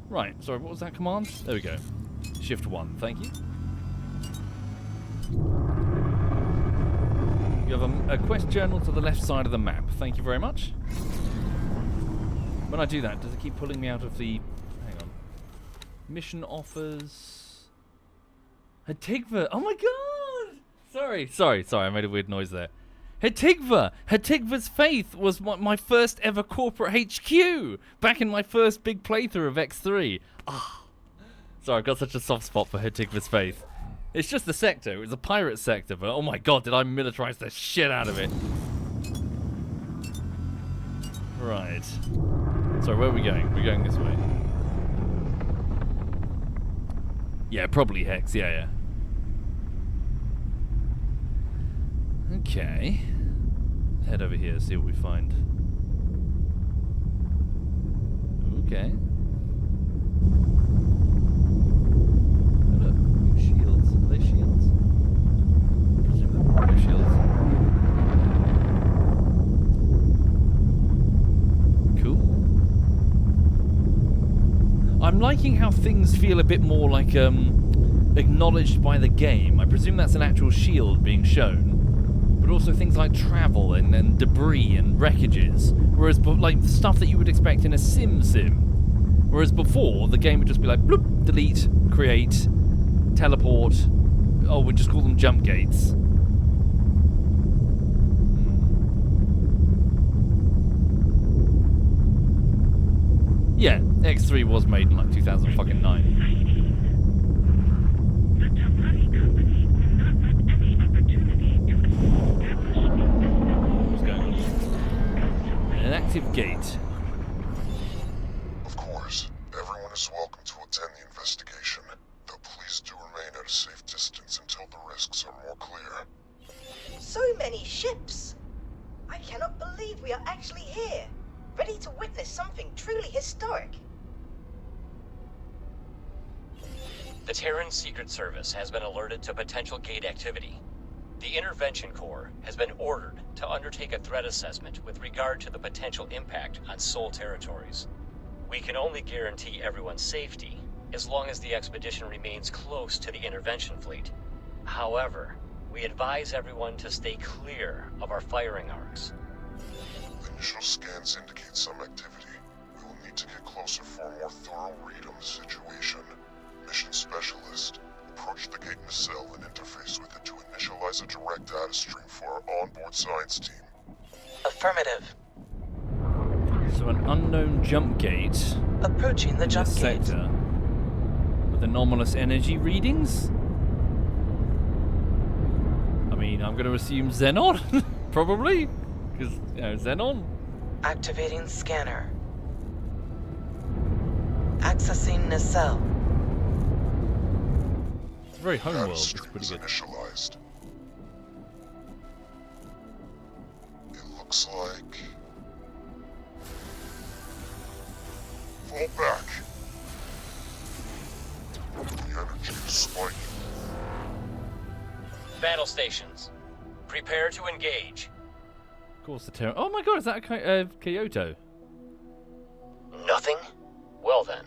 Right. Sorry, what was that command? There we go. Shift 1. Thank you. You have a quest journal to the left side of the map. Thank you very much. When I do that, does it keep pulling me out of the... Hang on. Mission offers... Hatigva! Oh my god! Sorry, I made a weird noise there. Hatigva! Hatigva's Faith was my first ever corporate HQ! Back in my first big playthrough of X3. Sorry, I've got such a soft spot for Hatigva's Faith. It's just the sector. It was a pirate sector, but oh my god, did I militarize the shit out of it. Right. Sorry, where are we going? We're going this way. Yeah, probably Hex. Yeah. Okay. Head over here, see what we find. Okay. Oh, look, big shields. Are they shields? I presume they're probably shields. Cool. I'm liking how things feel a bit more like acknowledged by the game. I presume that's an actual shield being shown. But also things like travel and debris and wreckages. Whereas, like, stuff that you would expect in a sim. Whereas before, the game would just be like, bloop, delete, create, teleport. Oh, we'd just call them jump gates. Yeah, X3 was made in like 2009. The Tamari Company will not let any opportunity to establish. What's going on? An active gate. Of course, everyone is welcome to attend the investigation, though please do remain at a safe distance until the risks are more clear. So many ships! I cannot believe we are actually here, ready to witness something truly historic. The Terran Secret Service has been alerted to potential gate activity. The Intervention Corps has been ordered to undertake a threat assessment with regard to the potential impact on Sol territories. We can only guarantee everyone's safety as long as the expedition remains close to the intervention fleet. However, we advise everyone to stay clear of our firing arcs. Initial scans indicate some activity. We will need to get closer for a more thorough read on the situation. Mission Specialist, approach the gate nacelle and interface with it to initialize a direct data stream for our onboard science team. Affirmative. So an unknown jump gate. Approaching the jump gate. Sector with anomalous energy readings. I mean, I'm going to assume Xenon, probably, because Xenon. Activating scanner. Accessing nacelle. It's very homeworld. Data It's stream pretty is good. initialized. It looks like... Fall back. The energy is spiking. Battle stations, prepare to engage. Of course, the Terran. Oh my God, is that Kyoto? Nothing? Well then.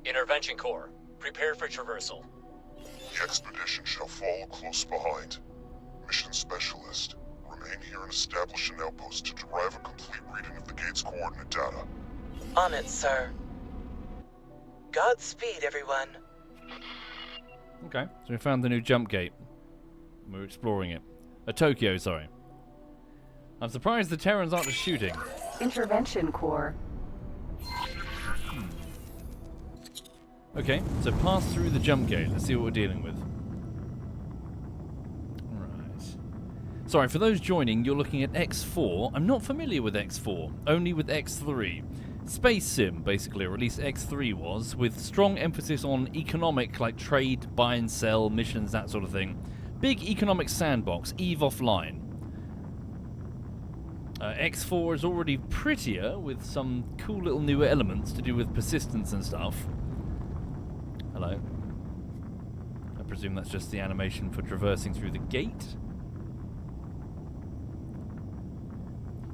Intervention Corps, prepare for traversal. The expedition shall follow close behind. Mission Specialist, remain here and establish an outpost to derive a complete reading of the gate's coordinate data. On it, sir. Godspeed, everyone. Okay, so we found the new jump gate. We're exploring it. Tokyo, sorry. I'm surprised the Terrans aren't just shooting. Intervention Corps. Okay, so pass through the jump gate. Let's see what we're dealing with. Alright. Sorry, for those joining, you're looking at X4. I'm not familiar with X4, only with X3. Space Sim, basically, or at least X3 was, with strong emphasis on economic, like trade, buy and sell, missions, that sort of thing. Big economic sandbox, EVE Offline. X4 is already prettier, with some cool little new elements to do with persistence and stuff. Hello. I presume that's just the animation for traversing through the gate.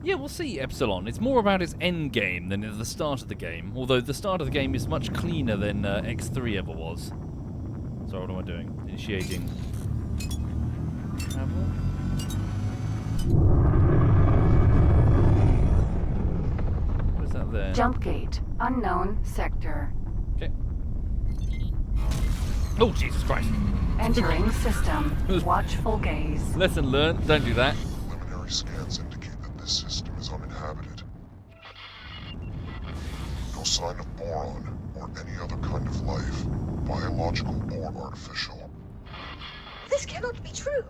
Yeah, we'll see Epsilon. It's more about its end game than at the start of the game, although the start of the game is much cleaner than X3 ever was. So what am I doing? Initiating travel? What is that there? Jump gate. Unknown sector. Okay. Oh, Jesus Christ. Entering system. Watchful gaze. Lesson learned. Don't do that. Preliminary scans indicate that this system is uninhabited. No sign of boron or any other kind of life, biological or artificial. This cannot be true.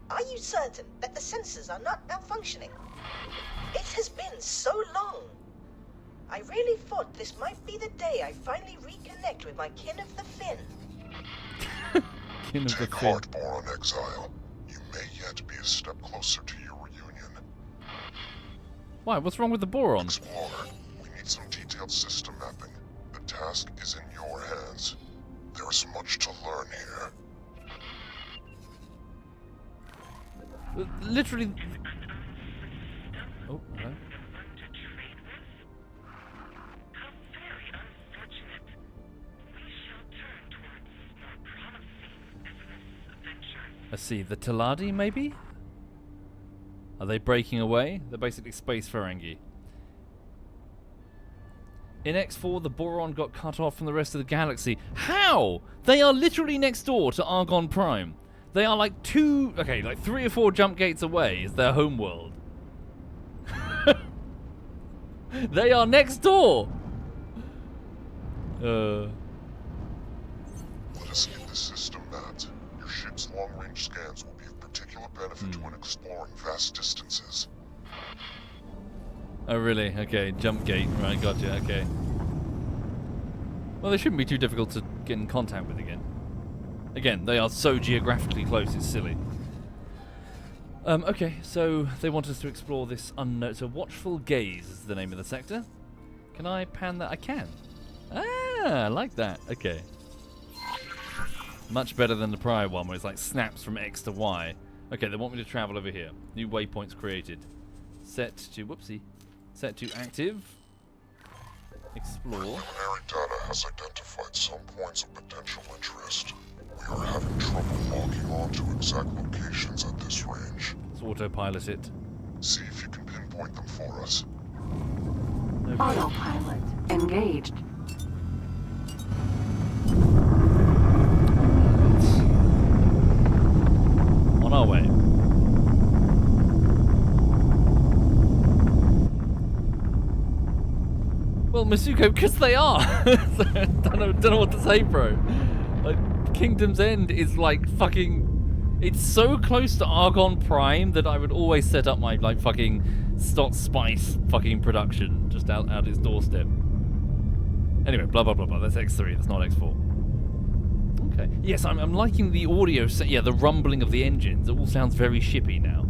Are you certain that the sensors are not malfunctioning? It has been so long. I really thought this might be the day I finally reconnect with my kin of the Fin. Kin of the Take Fin. heart, Boron Exile. You may yet be a step closer to your reunion. Why? What's wrong with the boron? Explorer, we need some detailed system mapping. The task is in your hands. There is much to learn here. Literally. Oh, hello. How very unfortunate. We shall turn towards more promising business ventures. I see. The Taladi, maybe? Are they breaking away? They're basically space Ferengi. In X4, the boron got cut off from the rest of the galaxy. How? They are literally next door to Argon Prime. They are like 3 or 4 jump gates away is their homeworld. They are next door. Let us get the system mapped. Your ship's long-range scans will be of particular benefit when exploring vast distances. Oh, really? Okay, jump gate. Right, gotcha. Okay. Well, they shouldn't be too difficult to get in contact with again. Again, they are so geographically close, it's silly. Okay, so they want us to explore this unknown... So Watchful Gaze is the name of the sector. Can I pan that? I can. Ah, I like that. Okay. Much better than the prior one where it's like snaps from X to Y. Okay, they want me to travel over here. New waypoints created. Set to... Whoopsie. Set to active. Explore. Preliminary data has identified some points of potential interest. We are having trouble locking on to exact locations at this range. Let's autopilot it. See if you can pinpoint them for us. Okay. Autopilot engaged. On our way. Well, Masuko, because they are. So, don't know what to say, bro. Like, Kingdom's End is like fucking... It's so close to Argon Prime that I would always set up my like fucking stock spice fucking production just out its doorstep. Anyway, blah blah blah blah. That's X3. That's not X4. Okay. Yes, I'm liking the audio. Yeah, the rumbling of the engines. It all sounds very shippy now.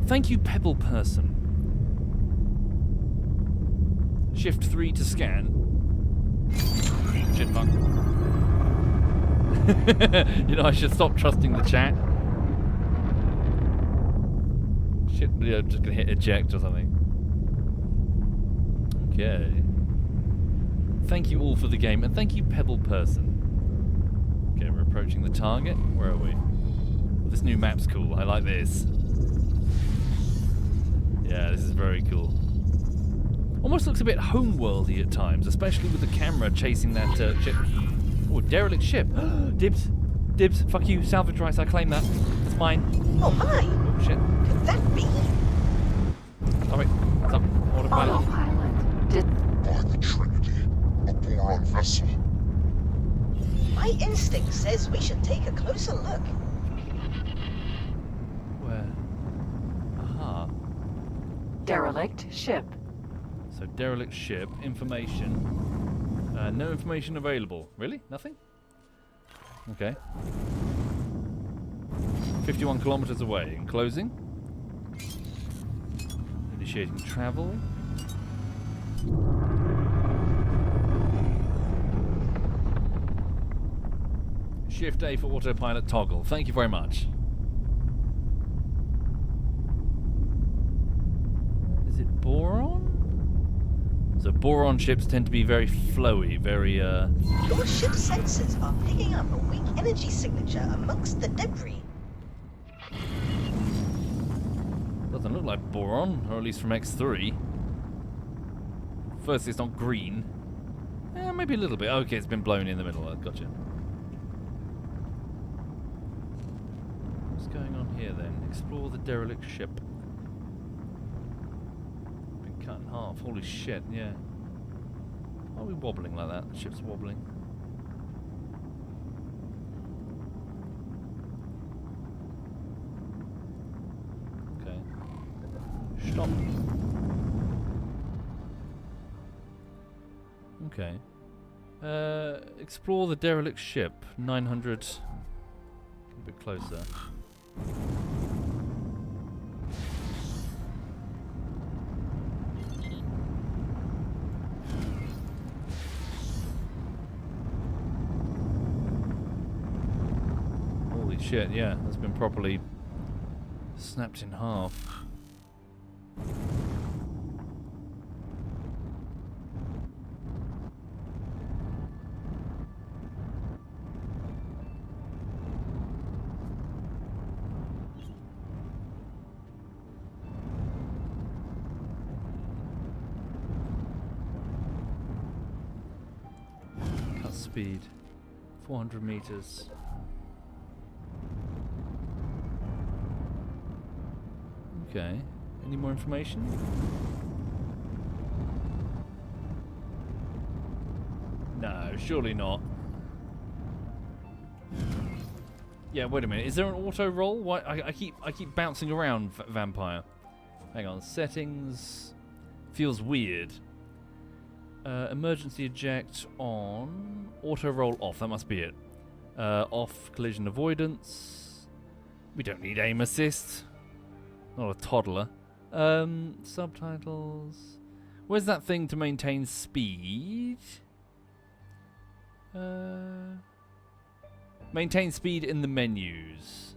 Thank you, Pebble Person. Shift 3 to scan. Shit, fuck. You know, I should stop trusting the chat. Shit, yeah, I'm just gonna hit eject or something. Okay. Thank you all for the game, and thank you, Pebble Person. Okay, we're approaching the target. Where are we? This new map's cool. I like this. Yeah, this is very cool. Almost looks a bit homeworldy at times, especially with the camera chasing that ship. Oh, derelict ship. Dibs. Dibs. Fuck you. Salvage rights. I claim that. It's mine. Oh my! Oh, shit. Could that be? Sorry. What's up? Autopilot. Autopilot. By the Trinity, a boron vessel. My instinct says we should take a closer look. Where? Aha. Derelict ship. So, derelict ship. Information. No information available. Really? Nothing? Okay. 51 kilometers away. Enclosing. Initiating travel. Shift A for autopilot toggle. Thank you very much. Is it boron? So boron ships tend to be very flowy, very Your ship's sensors are picking up a weak energy signature amongst the debris. doesn't look like boron, or at least from X3. Firstly, it's not green. Maybe a little bit. Okay, it's been blown in the middle. Gotcha. What's going on here then? Explore the derelict ship. Been cut in half. Holy shit, yeah. Why are we wobbling like that? The ship's wobbling. Okay. Stop. Okay. Explore the derelict ship. 900. A bit closer. Holy shit, yeah, that's been properly snapped in half. Speed 400 meters. Okay. Any more information? No, surely not. Yeah, wait a minute. Is there an auto roll? Why I keep bouncing around, vampire. Hang on. Settings. Feels weird. Emergency eject on. Auto roll off. That must be it. Off collision avoidance. We don't need aim assist. Not a toddler. Subtitles. Where's that thing to maintain speed? Maintain speed in the menus.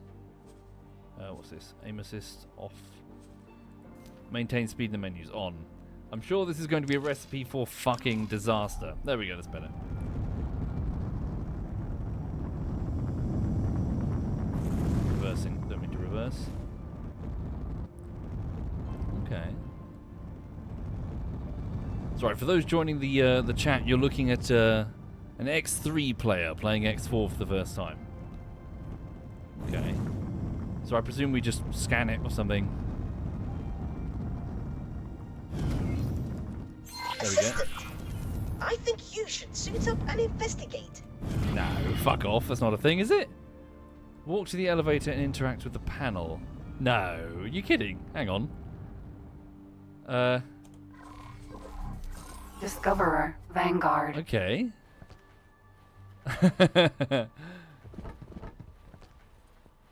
What's this? Aim assist off. Maintain speed in the menus on. I'm sure this is going to be a recipe for fucking disaster. There we go, that's better. Reversing. Don't mean to reverse. Okay. Sorry, for those joining the chat, you're looking at an X3 player playing X4 for the first time. Okay. So I presume we just scan it or something. There we go. I think you should suit up and investigate. No, fuck off. That's not a thing, is it? Walk to the elevator and interact with the panel. No, you kidding? Hang on. Discoverer, Vanguard. Okay.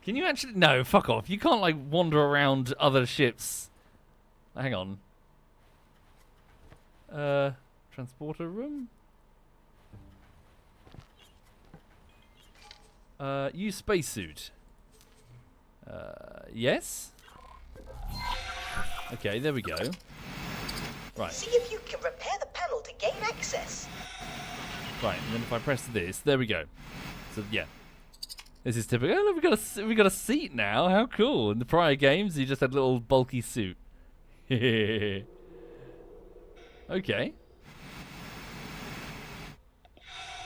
Can you actually... No, fuck off. You can't, like, wander around other ships. Hang on. Transporter room? Use spacesuit. Yes? Okay, there we go. Right. See if you can repair the panel to gain access. Right, and then if I press this, there we go. So yeah, this is typical. Oh, look, we got a seat now. How cool! In the prior games, you just had a little bulky suit. Okay.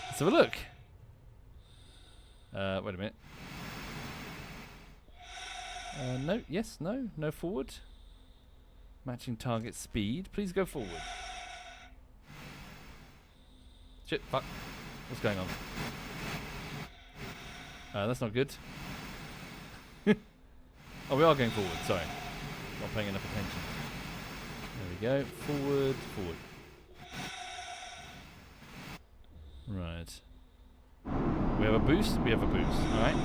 Let's have a look. Wait a minute. No. Yes. No. No forward. Matching target speed. Please go forward. Shit, fuck. What's going on? That's not good. Oh, we are going forward. Sorry. Not paying enough attention. There we go. Forward, forward. Right. We have a boost? We have a boost. Alright.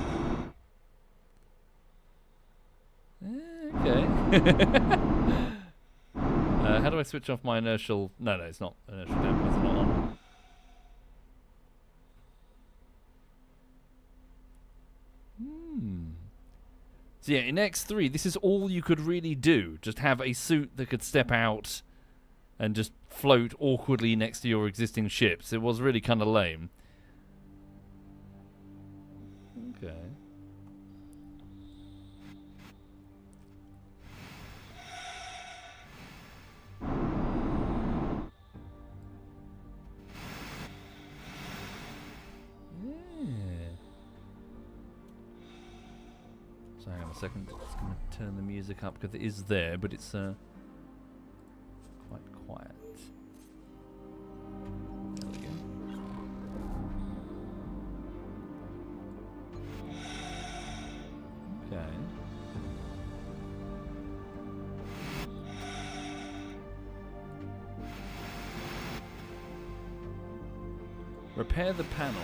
Okay. How do I switch off my inertial... No, it's not inertial damper. It's not on. So yeah, in X3, this is all you could really do. Just have a suit that could step out and just float awkwardly next to your existing ships. It was really kind of lame. Okay. So hang on a second, just going to turn the music up because it is there, but it's quite quiet. There we go. Okay. Repair the panel.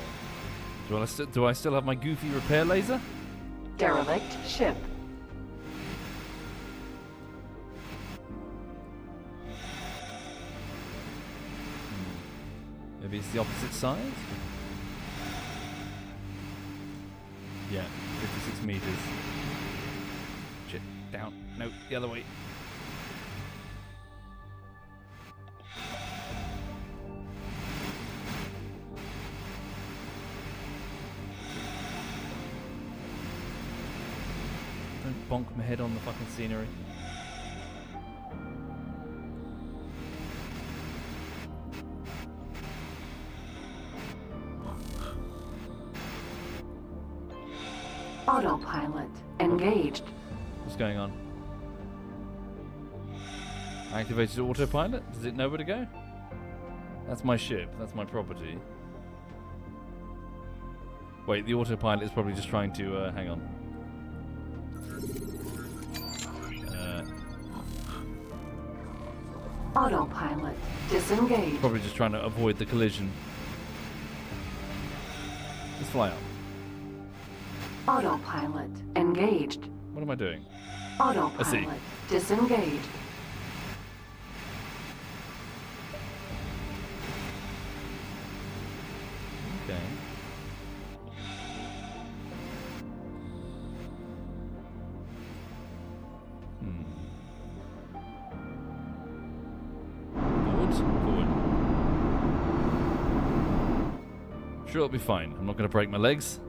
Do I still have my goofy repair laser? Derelict ship. Maybe it's the opposite side? Yeah, 56 meters. Shit, down. No, the other way. Don't bonk my head on the fucking scenery. Autopilot engaged. What's going on? Activated autopilot? Does it know where to go? That's my ship. That's my property. Wait, the autopilot is probably just trying to... hang on. Autopilot disengaged. Probably just trying to avoid the collision. Let's fly up. Autopilot engaged. What am I doing? Autopilot disengaged. Okay. Forward. Sure, it'll be fine. I'm not going to break my legs.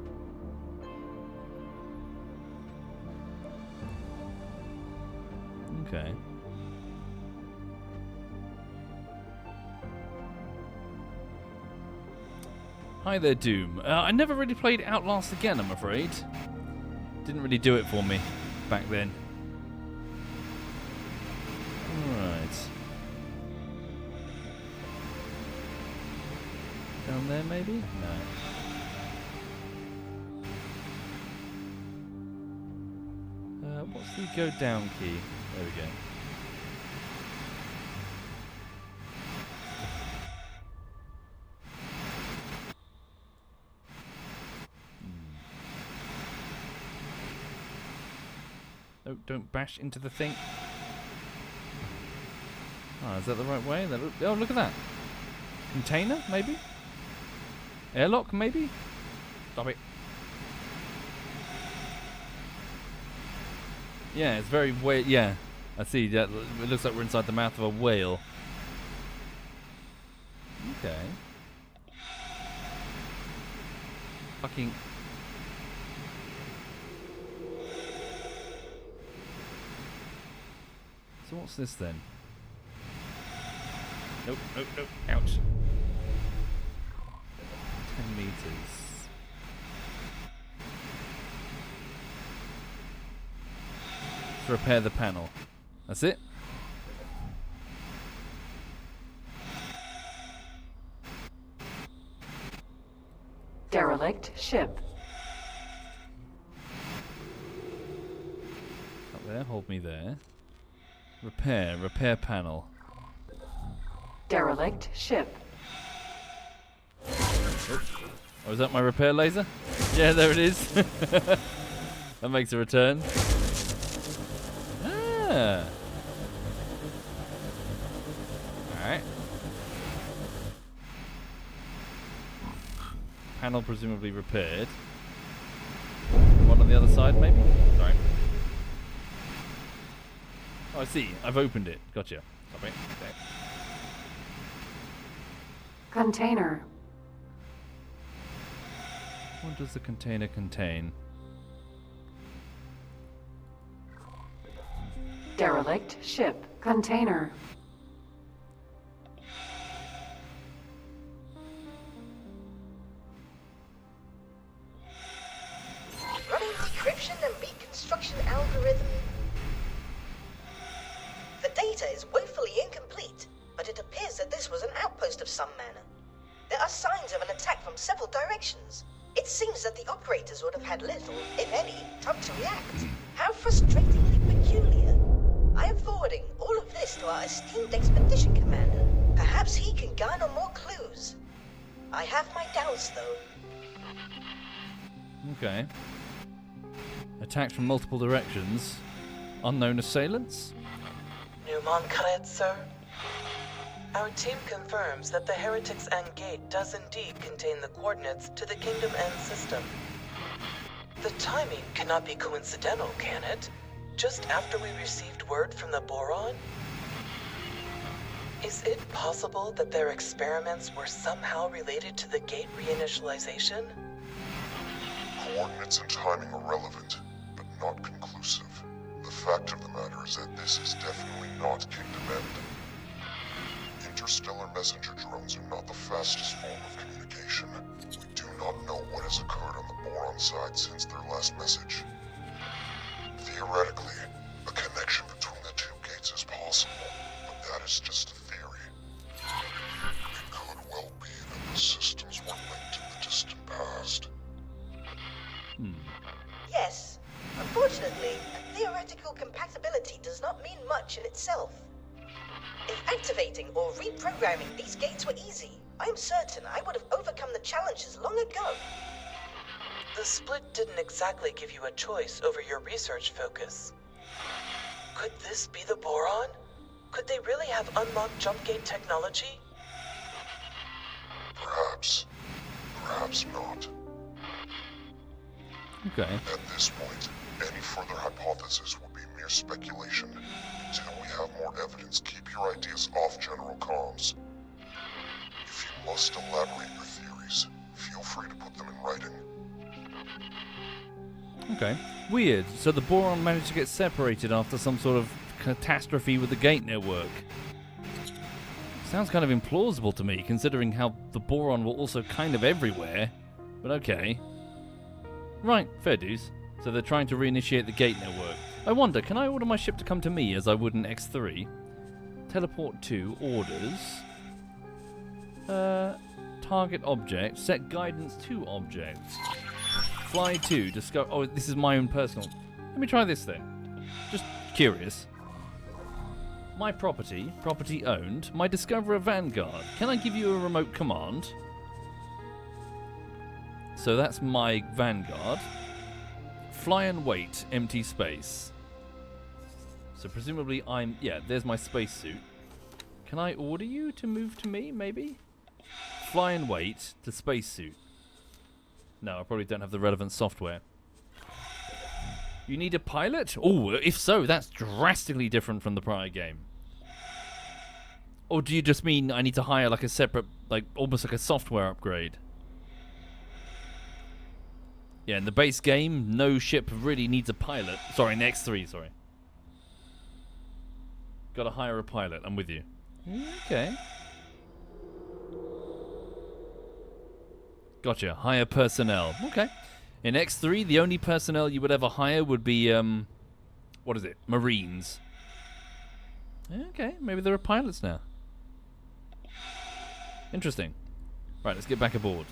Okay. Hi there, Doom. I never really played Outlast again, I'm afraid. Didn't really do it for me back then. Alright. Down there, maybe? No. What's the go down key? There we go. Oh, don't bash into the thing. Oh, is that the right way? Oh, look at that. Container, maybe? Airlock, maybe? Stop it. Yeah, it's very weird. Yeah, I see. That it looks like we're inside the mouth of a whale. Okay. Fucking. So what's this then? Nope, nope, nope. Ouch. 10 meters. Let's repair the panel. That's it. Derelict ship. Up there, hold me there. Repair panel. Derelict ship. Oh, is that my repair laser? Yeah, there it is. That makes a return. Ah. Alright. Panel presumably repaired. One on the other side, maybe? Sorry. Oh, I see. I've opened it. Gotcha. Stop it. Okay. Container. What does the container contain? Derelict ship. Container. Running decryption and reconstruction algorithm. The data is woefully incomplete, but it appears that this was an outpost of some manner. There are signs of an attack from several directions. It seems that the operators would have had little, if any, time to react. How frustratingly peculiar. I am forwarding all of this to our esteemed expedition commander. Perhaps he can garner more clues. I have my doubts, though. Okay. Attacked from multiple directions. Unknown assailants? Newmont Kayet, sir? Our team confirms that the Heretics End Gate does indeed contain the coordinates to the Kingdom End system. The timing cannot be coincidental, can it? Just after we received word from the Boron? Is it possible that their experiments were somehow related to the gate reinitialization? Coordinates and timing are relevant, but not conclusive. The fact of the matter is that this is definitely not Kingdom End. Interstellar messenger drones are not the fastest form of communication. We do not know what has occurred on the Boron side since their last message. Theoretically, a connection between the two gates is possible, but Unfortunately, theoretical compatibility does not mean much in itself. If activating or reprogramming these gates were easy, I am certain I would have overcome the challenges long ago. The split didn't exactly give you a choice over your research focus. Could this be the boron? Could they really have unlocked jump gate technology? Perhaps. Perhaps not. Okay. At this point, any further hypothesis would be mere speculation. Until we have more evidence, keep your ideas off general comms. If you must elaborate your theories, feel free to put them in writing. Okay. Weird. So the boron managed to get separated after some sort of catastrophe with the gate network. Sounds kind of implausible to me, considering how the boron were also kind of everywhere. But okay. Right, fair dues. So they're trying to reinitiate the gate network. I wonder, can I order my ship to come to me as I would in X3? Teleport to, orders. Target object, set guidance to objects. Fly to, discover... Oh, this is my own personal... Let me try this then. Just curious. My property, property owned. My Discoverer Vanguard. Can I give you a remote command? So that's my Vanguard. Fly and wait, empty space. So presumably I'm... Yeah, there's my spacesuit. Can I order you to move to me, maybe? Fly and wait to spacesuit. No, I probably don't have the relevant software. You need a pilot? Oh, if so, that's drastically different from the prior game. Or do you just mean I need to hire like a separate, like almost like a software upgrade? Yeah, in the base game, no ship really needs a pilot. Sorry, in X3, sorry. Gotta hire a pilot, I'm with you. Okay. Gotcha, hire personnel. Okay. In X3, the only personnel you would ever hire would be, what is it? Marines. Okay, maybe there are pilots now. Interesting. Right, let's get back aboard.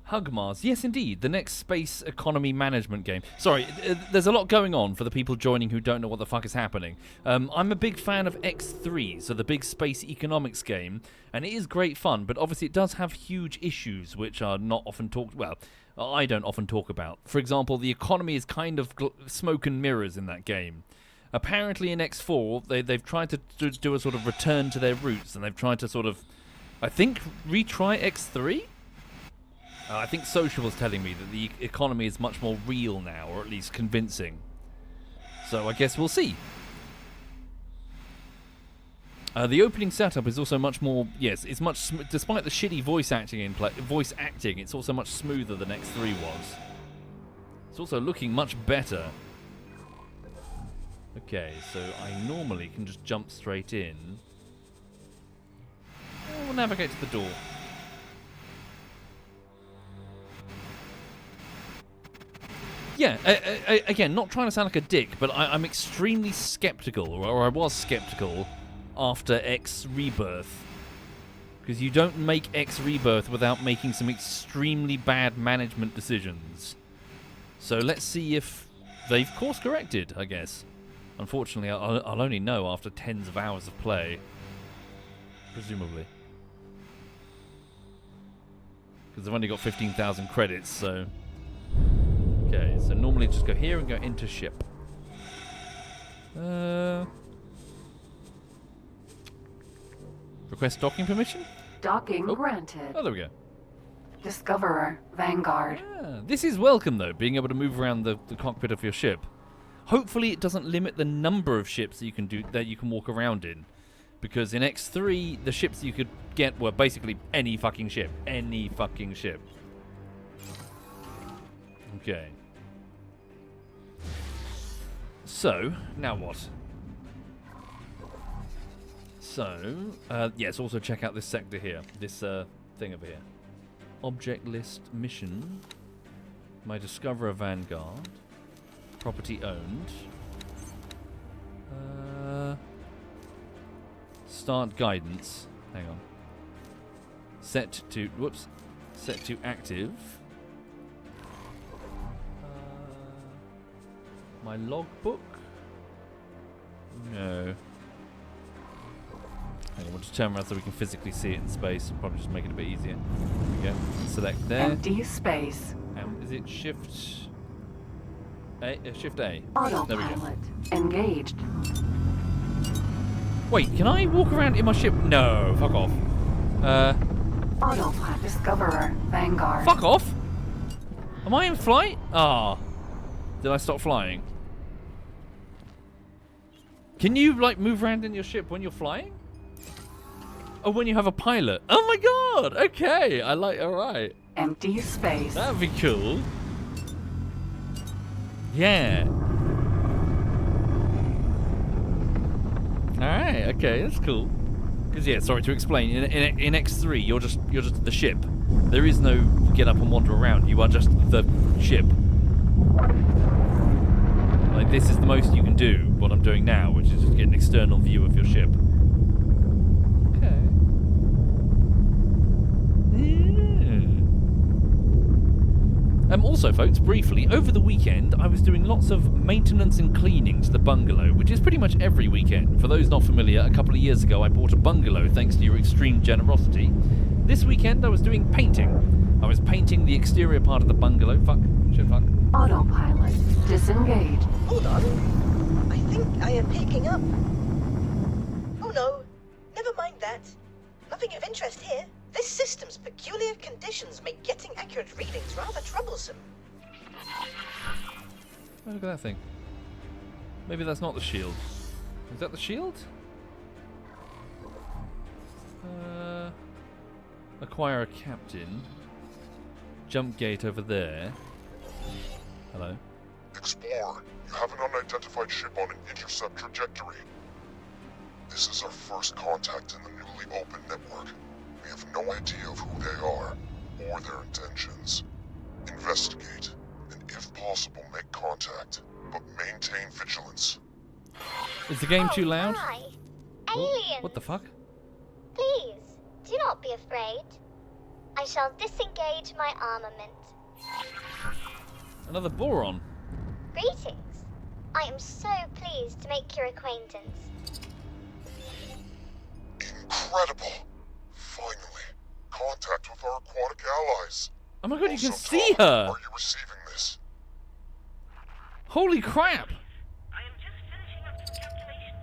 Hugmars. Yes, indeed. The next space economy management game. Sorry, there's a lot going on for the people joining who don't know what the fuck is happening. I'm a big fan of X3, so the big space economics game, and it is great fun, but obviously it does have huge issues which are not often talked... Well, I don't often talk about. For example, the economy is kind of smoke and mirrors in that game. Apparently in X4, they've tried to do a sort of return to their roots, and they've tried to sort of, I think, retry X3? I think Social was telling me that the economy is much more real now, or at least convincing. So I guess we'll see. The opening setup is also much more... Yes, it's much... Despite the shitty voice acting, it's also much smoother than X3 was. It's also looking much better. Okay, so I normally can just jump straight in. We'll navigate to the door. Yeah, again, not trying to sound like a dick, but I'm extremely skeptical, or I was skeptical, after X Rebirth. Because you don't make X Rebirth without making some extremely bad management decisions. So let's see if they've course-corrected, I guess. Unfortunately, I'll only know after tens of hours of play. Presumably. Because I've only got 15,000 credits, so... Okay, so normally just go here and go into ship. Request docking permission? Docking granted. Oh, there we go. Discoverer, Vanguard. This is welcome, though, being able to move around the cockpit of your ship. Hopefully it doesn't limit the number of ships that you can walk around in. Because in X3, the ships you could get were basically any fucking ship. Any fucking ship. Okay. So, now what? So, yes, also check out this sector here. This thing over here. Object list mission. My Discoverer Vanguard. Property owned. Start guidance. Hang on. Set to... Whoops. Set to active. My logbook? No. Hang on, we'll just turn around so we can physically see it in space. Probably just make it a bit easier. There we go. Select there. Empty space. Is it Shift A? Shift A. There we go. Autopilot engaged. Wait, can I walk around in my ship? No, fuck off. Autopilot Discoverer Vanguard. Fuck off! Am I in flight? Ah. Did I stop flying? Can you, like, move around in your ship when you're flying? Oh, when you have a pilot. Oh my god! Okay, alright. Empty space. That'd be cool. Yeah. Alright, okay, that's cool. Because yeah, sorry to explain. In X3, you're just the ship. There is no get up and wander around. You are just the ship. Like this is the most you can do. What I'm doing now, which is just get an external view of your ship. Okay. Also, folks, briefly, over the weekend, I was doing lots of maintenance and cleaning to the bungalow, which is pretty much every weekend. For those not familiar, a couple of years ago, I bought a bungalow thanks to your extreme generosity. This weekend, I was doing painting. I was painting the exterior part of the bungalow. Fuck. Shit, fuck. Autopilot disengaged. Hold on. I think I am picking up. Oh no. Never mind that. Nothing of interest here. This system's peculiar conditions make getting accurate readings rather troublesome. Oh, look at that thing. Maybe that's not the shield. Is that the shield? Acquire a captain. Jump gate over there. Hello. Explorer, you have an unidentified ship on an intercept trajectory. This is our first contact in the newly opened network. We have no idea of who they are, or their intentions. Investigate, and if possible, make contact, but maintain vigilance. Is the game too loud? Hi. Oh, Aliens. what the fuck? Please, do not be afraid. I shall disengage my armament. Another boron. Greetings. I am so pleased to make your acquaintance. Incredible! Finally, contact with our aquatic allies. Oh my god, you can Also, see Tom, her! Are you receiving this? Holy crap! I am just finishing up some calculations.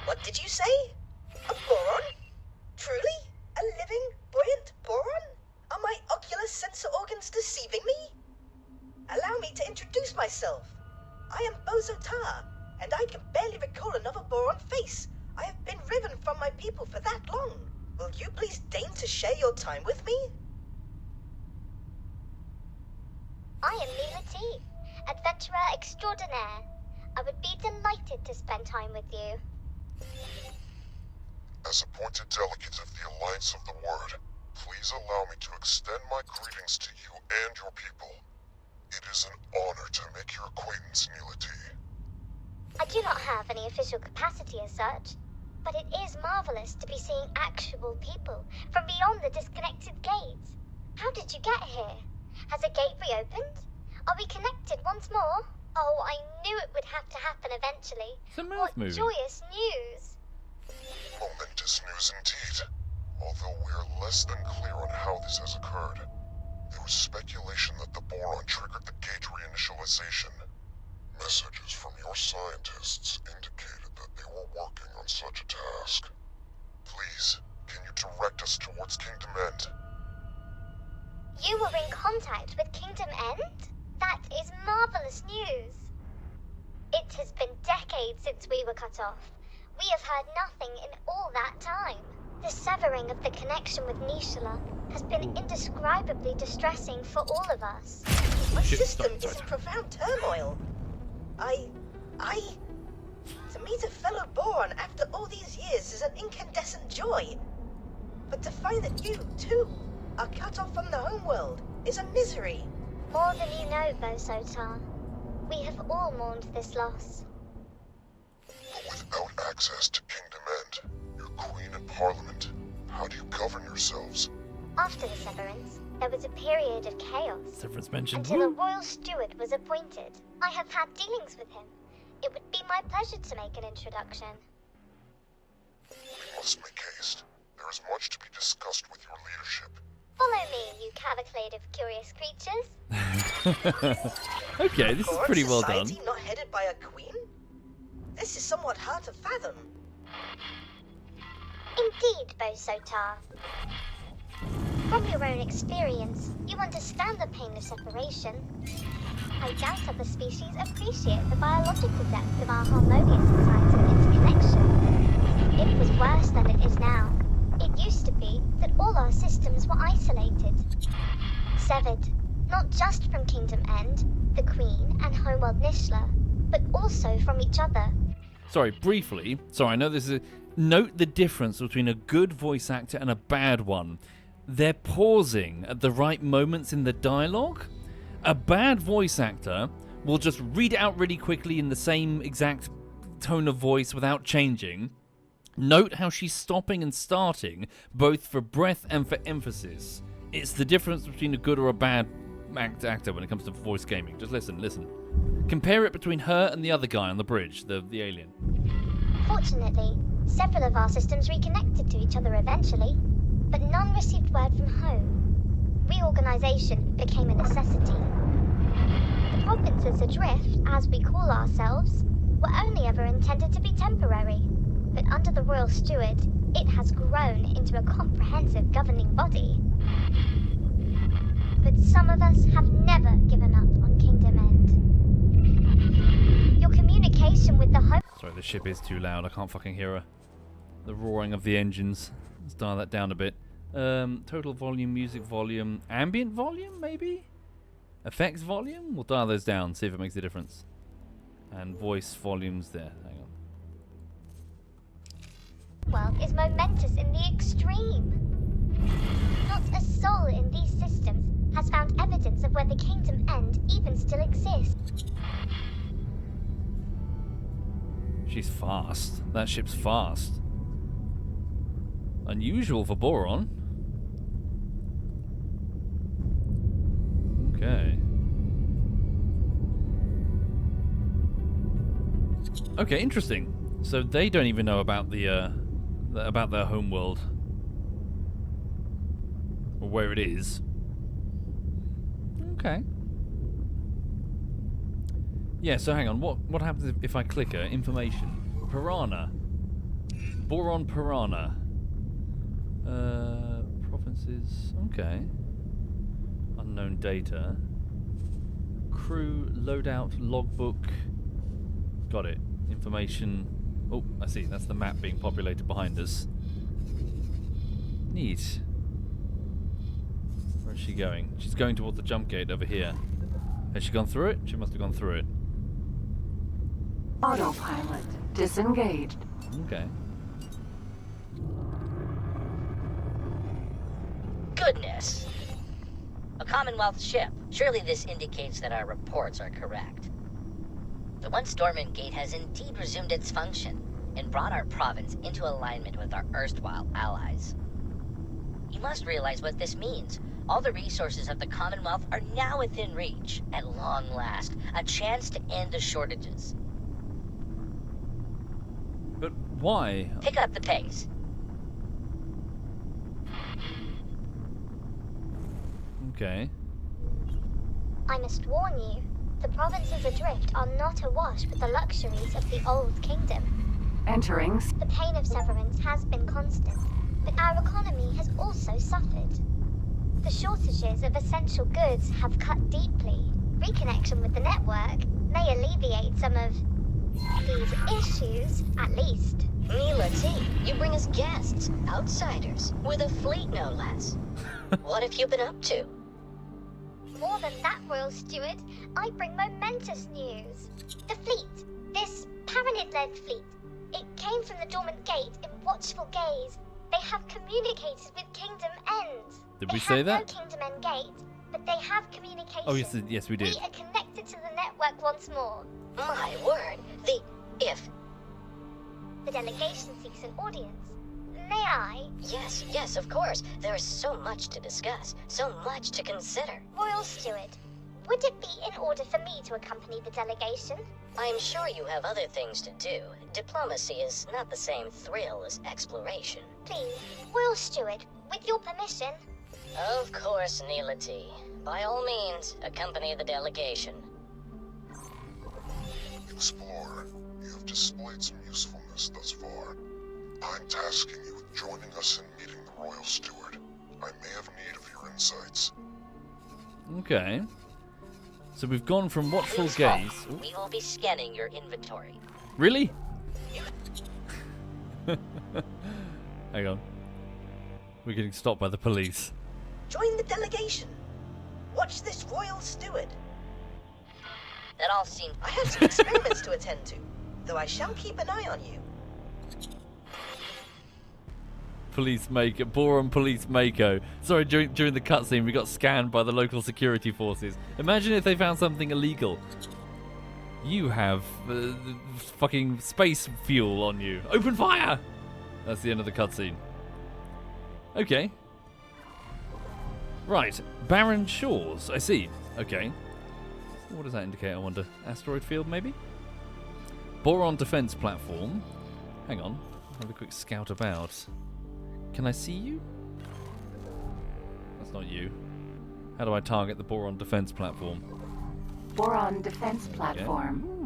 What did you say? A boron? Truly? A living, buoyant boron? Are my ocular sensor organs deceiving me? Allow me to introduce myself. I am Bozo Tar, and I can barely recall another boron face. I have been riven from my people for that long. Will you please deign to share your time with me? I am Mila T, adventurer extraordinaire. I would be delighted to spend time with you. As appointed delegate of the Alliance of the Word, please allow me to extend my greetings to you and your people. It is an honor to make your acquaintance, Mila T. I do not have any official capacity as such, but it is marvelous to be seeing actual people from beyond the disconnected gates. How did you get here? Has a gate reopened? Are we connected once more? Oh, I knew it would have to happen eventually. It's a What movie. joyous news! Momentous news indeed. Although we are less than clear on how this has occurred. There was speculation that the boron triggered the gate reinitialization. Messages from your scientists indicated that they were working on such a task. Please, can you direct us towards Kingdom End? You were in contact with Kingdom End? That is marvelous news. It has been decades since we were cut off. We have heard nothing in all that time. The severing of the connection with Nishala has been indescribably distressing for all of us. My system is in profound turmoil. To meet a fellow boron after all these years is an incandescent joy. But to find that you, too, are cut off from the homeworld is a misery. More than you know, Bosotar. We have all mourned this loss. But without access to Kingdom End, your Queen and Parliament, how do you govern yourselves? After the severance, there was a period of chaos. Severance mentioned. Until a royal steward was appointed. I have had dealings with him. It would be my pleasure to make an introduction. We must make haste. There is much to be discussed with your leadership. Follow me, you cavalcade of curious creatures. Okay, this is pretty well done. Society not headed by a queen? This is somewhat hard to fathom. Indeed, Bo-Sotar. From your own experience, you understand the pain of separation. I doubt other species appreciate the biological depth of our harmonious society interconnection. It was worse than it is now. It used to be that all our systems were isolated. Severed, not just from Kingdom End, the Queen, and Homeworld Nishla, but also from each other. Sorry, briefly. Sorry, I know this is... Note the difference between a good voice actor and a bad one. They're pausing at the right moments in the dialogue. A bad voice actor will just read it out really quickly in the same exact tone of voice without changing. Note how she's stopping and starting, both for breath and for emphasis. It's the difference between a good or a bad actor when it comes to voice gaming. Just listen. Compare it between her and the other guy on the bridge, the alien. Fortunately, several of our systems reconnected to each other eventually, but none received word from home. Reorganization became a necessity. The provinces adrift, as we call ourselves, were only ever intended to be temporary, but under the Royal Steward, it has grown into a comprehensive governing body. But some of us have never given up on Kingdom End. Your communication with the home... Sorry, the ship is too loud. I can't fucking hear her. The roaring of the engines. Let's dial that down a bit. Total volume, music volume, ambient volume, maybe? Effects volume? We'll dial those down, see if it makes a difference. And voice volumes there. Hang on. World is momentous in the extreme. Not a soul in these systems has found evidence of where the Kingdom End even still exists. She's fast. That ship's fast. Unusual for Boron. Okay. Okay, interesting. So they don't even know about the about their home world or where it is. Okay. Yeah. So hang on. What happens if I click her? Information. Piranha. Boron Piranha. Provinces. Okay. Unknown data. Crew loadout logbook. Got it. Information. Oh, I see. That's the map being populated behind us. Neat. Where is she going? She's going toward the jump gate over here. Has she gone through it? She must have gone through it. Autopilot disengaged. Okay. Goodness. A Commonwealth ship. Surely this indicates that our reports are correct. The once dormant gate has indeed resumed its function and brought our province into alignment with our erstwhile allies. You must realize what this means. All the resources of the Commonwealth are now within reach. At long last, a chance to end the shortages. But why? Pick up the pace. Okay. I must warn you, the provinces adrift are not awash with the luxuries of the old kingdom. Entering. The pain of severance has been constant, but our economy has also suffered. The shortages of essential goods have cut deeply. Reconnection with the network may alleviate some of these issues, at least. Mila T, you bring us guests, outsiders, with a fleet no less. What have you been up to? More than that, Royal Steward, I bring momentous news. The fleet, this Paranid-led fleet, it came from the dormant gate in watchful gaze. They have communicated with Kingdom End. Did we say that? They have no Kingdom End gate, but they have communication. Oh, yes, we did. We are connected to the network once more. My word, if the delegation seeks an audience, may I? Yes, of course. There is so much to discuss, so much to consider. Royal Steward, would it be in order for me to accompany the delegation? I'm sure you have other things to do. Diplomacy is not the same thrill as exploration. Please, Royal Steward, with your permission. Of course, Neelity. By all means, accompany the delegation. Explorer, you have displayed some usefulness thus far. I'm tasking you with joining us in meeting the Royal Steward. I may have need of your insights. Okay. So we've gone from watchful Please gaze. hold. We will be scanning your inventory. Really? Hang on. We're getting stopped by the police. Join the delegation. Watch this Royal Steward. That all seemed... I have some experiments to attend to, though I shall keep an eye on you. Police Mako, Boron Police Mako. Sorry, during the cutscene we got scanned by the local security forces. Imagine if they found something illegal. You have fucking space fuel on you. Open fire! That's the end of the cutscene. Okay. Right, barren shores. I see. Okay. What does that indicate, I wonder? Asteroid field, maybe? Boron defense platform. Hang on. Have a quick scout about. Can I see you? That's not you. How do I target the Boron defense platform? Boron defense platform. Okay.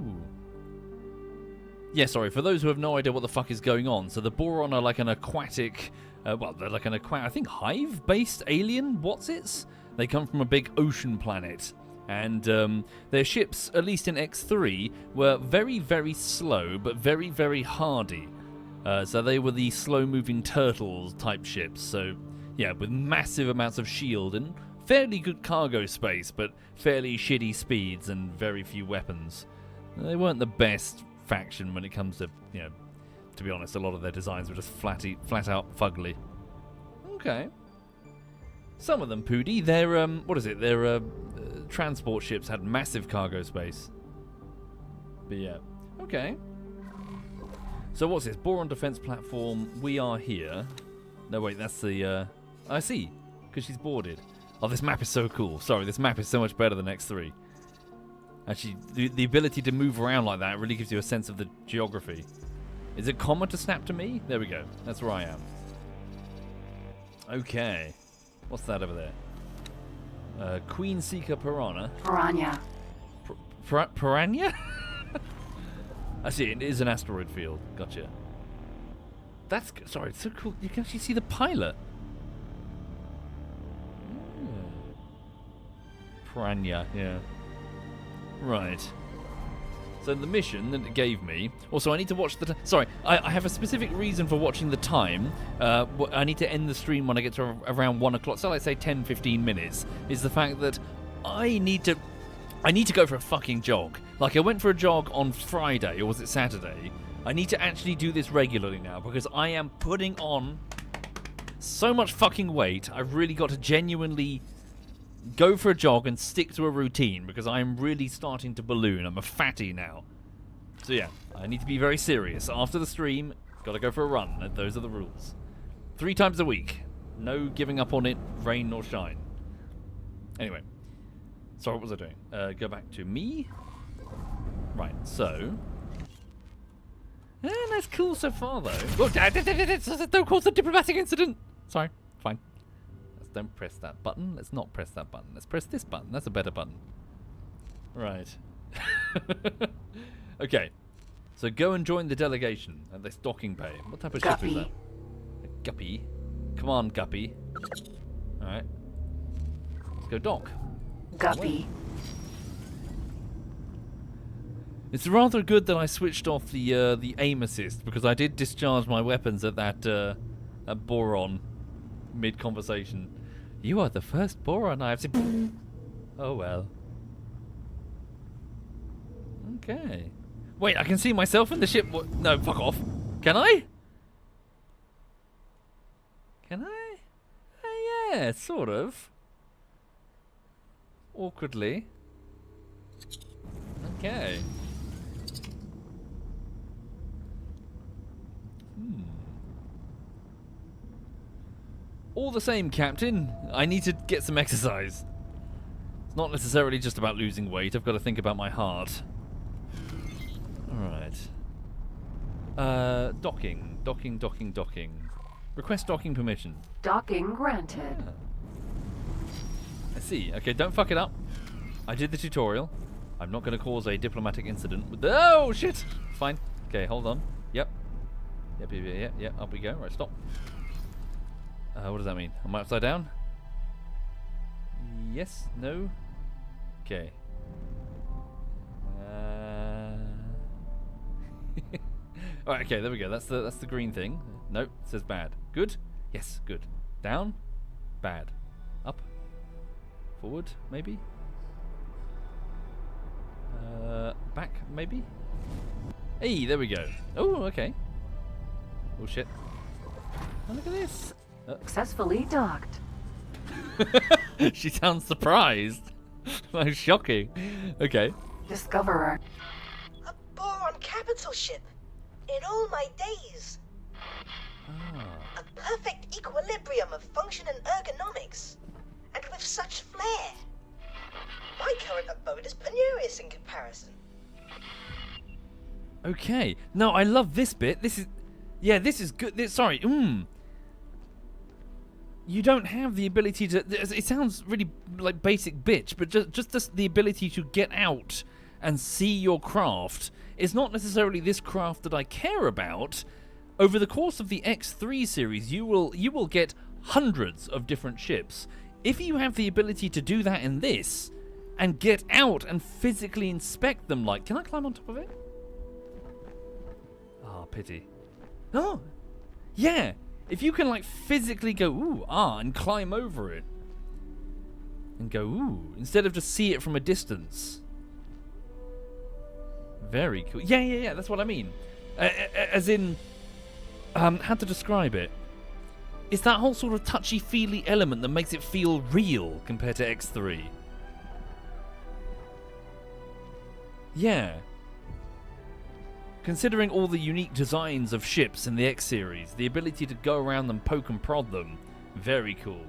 Yeah, sorry, for those who have no idea what the fuck is going on, so the Boron are like an aquatic, they're like an I think hive-based alien whatsits? They come from a big ocean planet. And their ships, at least in X3, were very, very slow, but very, very hardy. So they were the slow-moving turtles type ships. So, yeah, with massive amounts of shield and fairly good cargo space, but fairly shitty speeds and very few weapons. They weren't the best faction when it comes to, you know, to be honest, a lot of their designs were just flat out fugly. Okay. Some of them, Pooty, their, their transport ships had massive cargo space. But yeah, okay. So what's this? Boron defense platform, we are here. No, wait, that's the, I see, because she's boarded. Oh, this map is so cool. Sorry, this map is so much better than X3. Actually, the ability to move around like that really gives you a sense of the geography. Is it common to snap to me? There we go. That's where I am. Okay. What's that over there? Queen Seeker Piranha. Piranha. Piranha? I see, it is an asteroid field. Gotcha. That's... Sorry, it's so cool. You can actually see the pilot. Piranha, yeah. Right. So the mission that it gave me... Also, I need to watch the... Sorry, I have a specific reason for watching the time. I need to end the stream when I get to around 1 o'clock. So let's say 10, 15 minutes. Is the fact that I need to go for a fucking jog. Like, I went for a jog on Friday, or was it Saturday? I need to actually do this regularly now, because I am putting on so much fucking weight. I've really got to genuinely go for a jog and stick to a routine, because I'm really starting to balloon. I'm a fatty now. So yeah, I need to be very serious. After the stream, gotta go for a run, and those are the rules. 3 times a week. No giving up on it, rain nor shine. Anyway. Sorry, what was I doing? Go back to me. Right, so... that's cool so far, though. Oh, don't cause a diplomatic incident! Sorry, fine. Let's don't press that button. Let's not press that button. Let's press this button. That's a better button. Right. Okay. So go and join the delegation at this docking bay. What type of ship is that? A guppy. Come on, guppy. Alright. Let's go dock. Guppy. It's rather good that I switched off the aim assist, because I did discharge my weapons at that Boron mid-conversation. You are the first Boron I have seen. Oh well. Okay. Wait, I can see myself in the ship. What? No, fuck off. Can I? Can I? Yeah, sort of. Awkwardly. Okay. All the same, Captain, I need to get some exercise. It's not necessarily just about losing weight. I've got to think about my heart. Alright. Docking. Request docking permission. Docking granted. I see. Okay, don't fuck it up. I did the tutorial. I'm not going to cause a diplomatic incident with the... Oh, shit! Fine. Okay, hold on. Yep. Yep, up we go. Right, stop. What does that mean? Am I upside down? Yes? No? Okay. Alright, okay, there we go. That's the green thing. Nope, it says bad. Good? Yes, good. Down? Bad. Up? Forward, maybe? Back, maybe? Hey, there we go. Oh, okay. Oh, shit. Oh, look at this. Successfully docked. She sounds surprised. Like, shocking. Okay. Discoverer. A boron capital ship. In all my days. A perfect equilibrium of function and ergonomics. And with such flair. My current abode is penurious in comparison. Okay. No, I love this bit. This is... Yeah, this is good. Sorry. You don't have the ability to... It sounds really like basic bitch, but just the ability to get out and see your craft is not necessarily this craft that I care about. Over the course of the X3 series, you will get hundreds of different ships. If you have the ability to do that in this, and get out and physically inspect them, like... Can I climb on top of it? Oh, pity. Oh! Yeah! If you can, like, physically go, and climb over it. And go, instead of just see it from a distance. Very cool. Yeah, that's what I mean. As in, how to describe it? It's that whole sort of touchy-feely element that makes it feel real compared to X3. Yeah. Considering all the unique designs of ships in the X series, the ability to go around them, poke and prod them, very cool.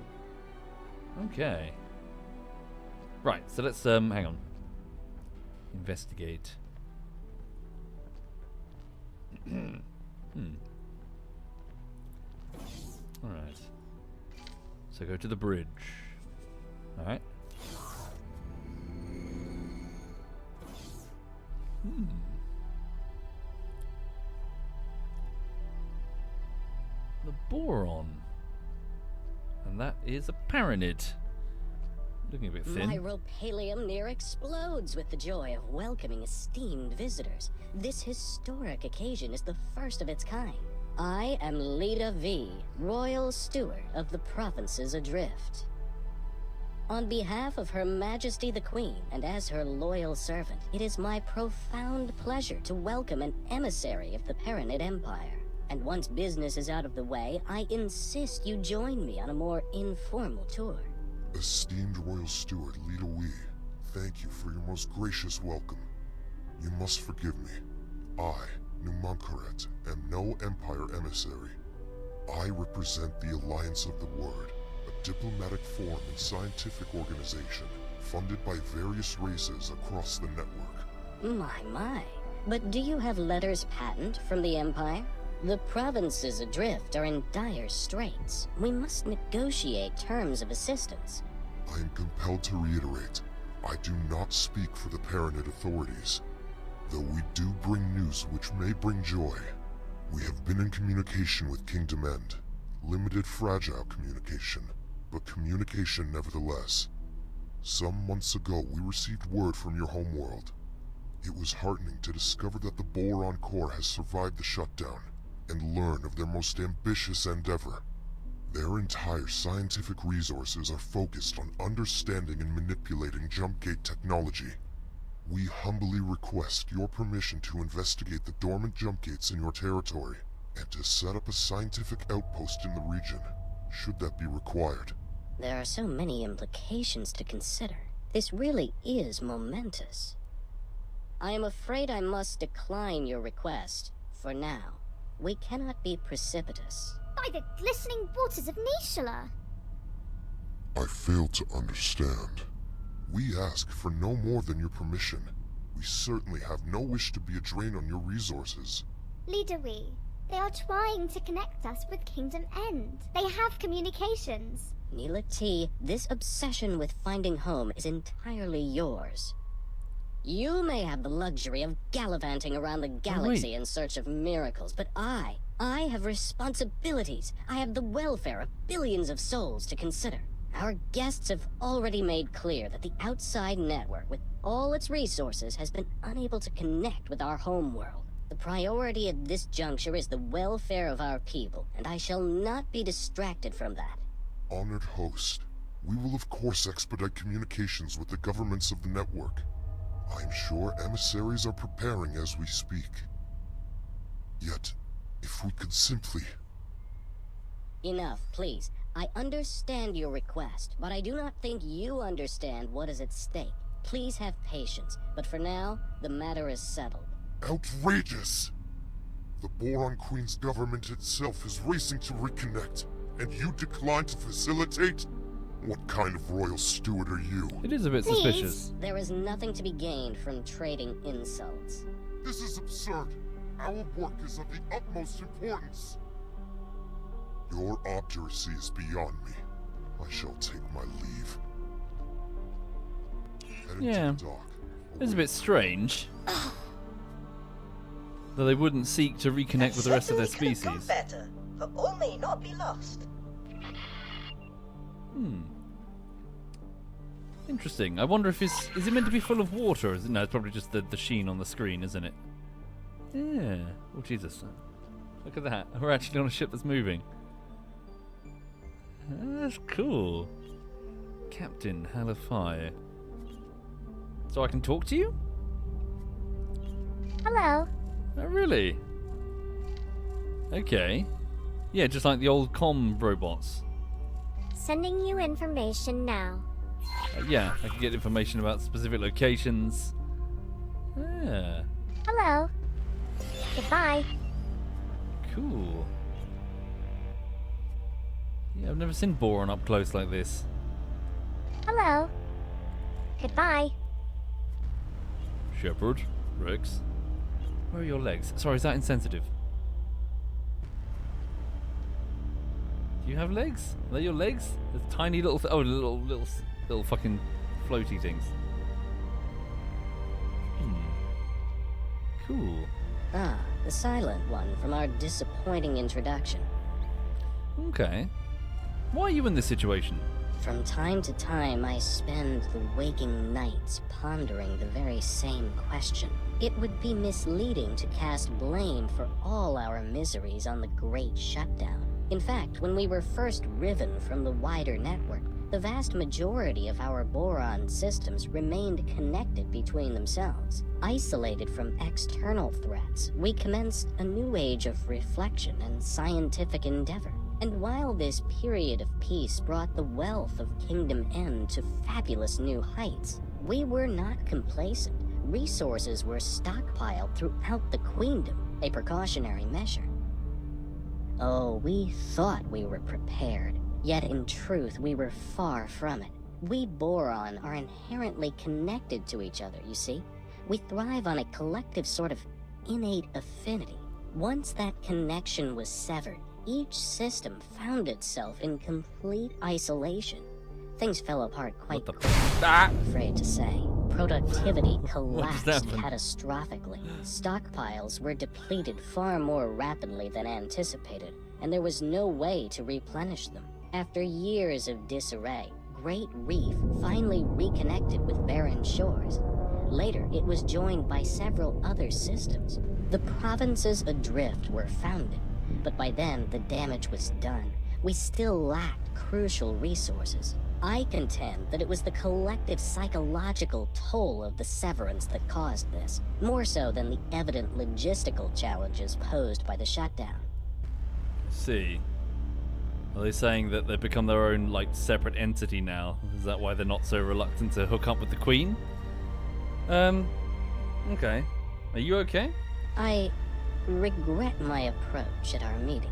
Okay. Right, so let's, hang on. Investigate. Alright. So go to the bridge. Alright. The boron. And that is a paranid. Looking a bit thin. My ropalium near explodes with the joy of welcoming esteemed visitors. This historic occasion is the first of its kind. I am Leda V, Royal Steward of the Provinces Adrift. On behalf of Her Majesty the Queen, and as her loyal servant, it is my profound pleasure to welcome an emissary of the Paranid Empire. And once business is out of the way, I insist you join me on a more informal tour. Esteemed Royal Steward Leda Wee, thank you for your most gracious welcome. You must forgive me. I, Numankaret, am no Empire emissary. I represent the Alliance of the Word, a diplomatic forum and scientific organization funded by various races across the network. My. But do you have letters patent from the Empire? The provinces adrift are in dire straits. We must negotiate terms of assistance. I am compelled to reiterate, I do not speak for the Paranid authorities. Though we do bring news which may bring joy. We have been in communication with Kingdom End. Limited fragile communication, but communication nevertheless. Some months ago we received word from your homeworld. It was heartening to discover that the Boron Core has survived the shutdown, and learn of their most ambitious endeavor. Their entire scientific resources are focused on understanding and manipulating jump gate technology. We humbly request your permission to investigate the dormant jump gates in your territory, and to set up a scientific outpost in the region, should that be required. There are so many implications to consider. This really is momentous. I am afraid I must decline your request, for now. We cannot be precipitous. By the glistening waters of Nishala. I fail to understand. We ask for no more than your permission. We certainly have no wish to be a drain on your resources. Leader We, they are trying to connect us with Kingdom End. They have communications. Neela T, this obsession with finding home is entirely yours. You may have the luxury of gallivanting around the galaxy in search of miracles, but I have responsibilities. I have the welfare of billions of souls to consider. Our guests have already made clear that the outside network, with all its resources, has been unable to connect with our homeworld. The priority at this juncture is the welfare of our people, and I shall not be distracted from that. Honored host, we will of course expedite communications with the governments of the network. I am sure emissaries are preparing as we speak. Yet, if we could simply... Enough, please. I understand your request, but I do not think you understand what is at stake. Please have patience, but for now, the matter is settled. Outrageous! The Boron Queen's government itself is racing to reconnect, and you decline to facilitate? What kind of royal steward are you? It is a bit suspicious. There is nothing to be gained from trading insults. This is absurd. Our work is of the utmost importance. Your obduracy is beyond me. I shall take my leave. Heading to the dock. It's a bit strange. That they wouldn't seek to reconnect with the rest of their species. Better, for all may not be lost. Interesting. I wonder if is it meant to be full of water? Or is it? No, it's probably just the sheen on the screen, isn't it? Yeah. Oh Jesus! Look at that. We're actually on a ship that's moving. That's cool. Captain Halify. So I can talk to you? Hello. Oh, really? Okay. Yeah, just like the old comm robots. Sending you information now. Yeah, I can get information about specific locations. Yeah. Hello. Goodbye. Cool. Yeah, I've never seen Boron up close like this. Hello. Goodbye. Shepard, Rex. Where are your legs? Sorry, is that insensitive? Do you have legs? Are they your legs? The tiny little, little fucking floaty things. Cool. Ah, the silent one from our disappointing introduction. Okay. Why are you in this situation? From time to time, I spend the waking nights pondering the very same question. It would be misleading to cast blame for all our miseries on the Great Shutdown. In fact, when we were first riven from the wider network, the vast majority of our boron systems remained connected between themselves. Isolated from external threats, we commenced a new age of reflection and scientific endeavor. And while this period of peace brought the wealth of Kingdom End to fabulous new heights, we were not complacent. Resources were stockpiled throughout the Queendom, a precautionary measure. Oh, we thought we were prepared, yet in truth we were far from it. We Boron are inherently connected to each other, you see. We thrive on a collective sort of innate affinity. Once that connection was severed, each system found itself in complete isolation. Things fell apart quite quickly, I'm afraid to say. Productivity collapsed catastrophically. Stockpiles were depleted far more rapidly than anticipated, and there was no way to replenish them. After years of disarray, Great Reef finally reconnected with barren shores. Later, it was joined by several other systems. The provinces adrift were founded, but by then the damage was done. We still lacked crucial resources. I contend that it was the collective psychological toll of the severance that caused this, more so than the evident logistical challenges posed by the shutdown. See. Are they saying that they've become their own, separate entity now? Is that why they're not so reluctant to hook up with the Queen? Okay. Are you okay? I regret my approach at our meeting.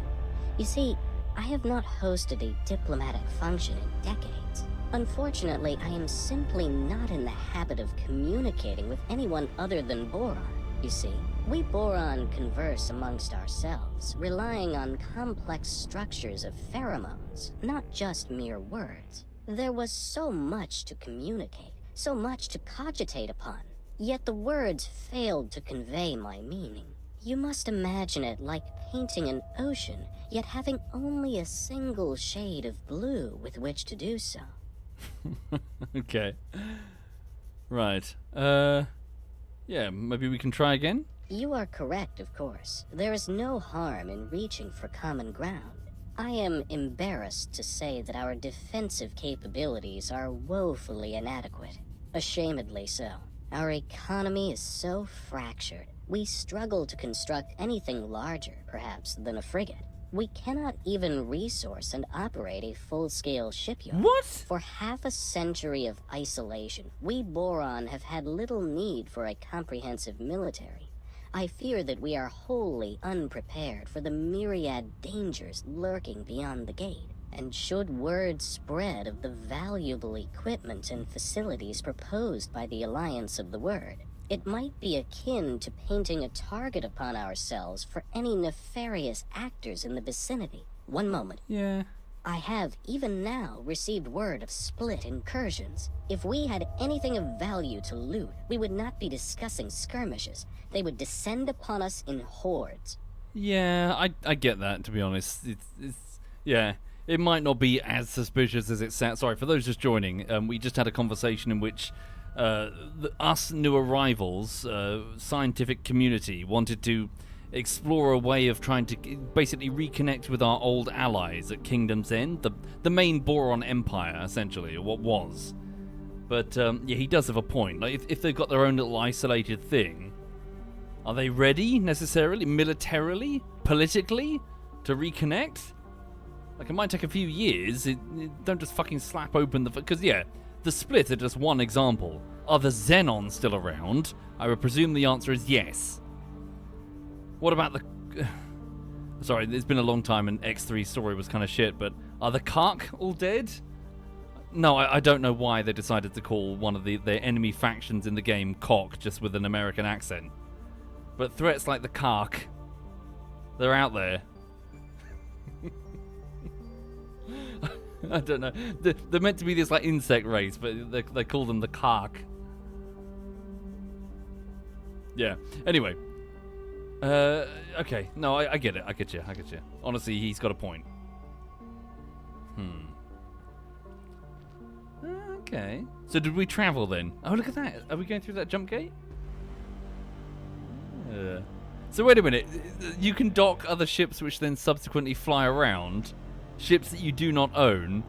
You see, I have not hosted a diplomatic function in decades. Unfortunately, I am simply not in the habit of communicating with anyone other than Boron. You see, we Boron converse amongst ourselves, relying on complex structures of pheromones, not just mere words. There was so much to communicate, so much to cogitate upon, yet the words failed to convey my meaning. You must imagine it like painting an ocean, yet having only a single shade of blue with which to do so. Okay. Right. Yeah, maybe we can try again? You are correct, of course. There is no harm in reaching for common ground. I am embarrassed to say that our defensive capabilities are woefully inadequate. Ashamedly so. Our economy is so fractured, we struggle to construct anything larger, perhaps, than a frigate. We cannot even resource and operate a full-scale shipyard. What? For half a century of isolation, we Boron have had little need for a comprehensive military. I fear that we are wholly unprepared for the myriad dangers lurking beyond the gate. And should word spread of the valuable equipment and facilities proposed by the Alliance of the Word, it might be akin to painting a target upon ourselves for any nefarious actors in the vicinity. One moment. Yeah. I have, even now, received word of split incursions. If we had anything of value to loot, we would not be discussing skirmishes. They would descend upon us in hordes. Yeah, I get that, to be honest. Yeah. It might not be as suspicious as it sounds. Sorry, for those just joining, we just had a conversation in which us new arrivals, scientific community, wanted to explore a way of trying to basically reconnect with our old allies at Kingdom's End, the main Boron Empire, essentially, or what was. But yeah, he does have a point. Like, if they've got their own little isolated thing, are they ready necessarily, militarily, politically, to reconnect? Like, it might take a few years. Don't just fucking slap open the... Because, yeah, the split are just one example. Are the Xenons still around? I would presume the answer is yes. What about the... Sorry, it's been a long time and X3's story was kind of shit, but are the Kark all dead? No, I don't know why they decided to call one of their enemy factions in the game Cock, just with an American accent. But threats like the Kark, they're out there. I don't know. They're meant to be this like insect race, but they call them the Kark. Yeah. Anyway. Okay. No, I get it. I get you. Honestly, he's got a point. Okay. So did we travel then? Oh, look at that. Are we going through that jump gate? So wait a minute. You can dock other ships which then subsequently fly around. Ships that you do not own.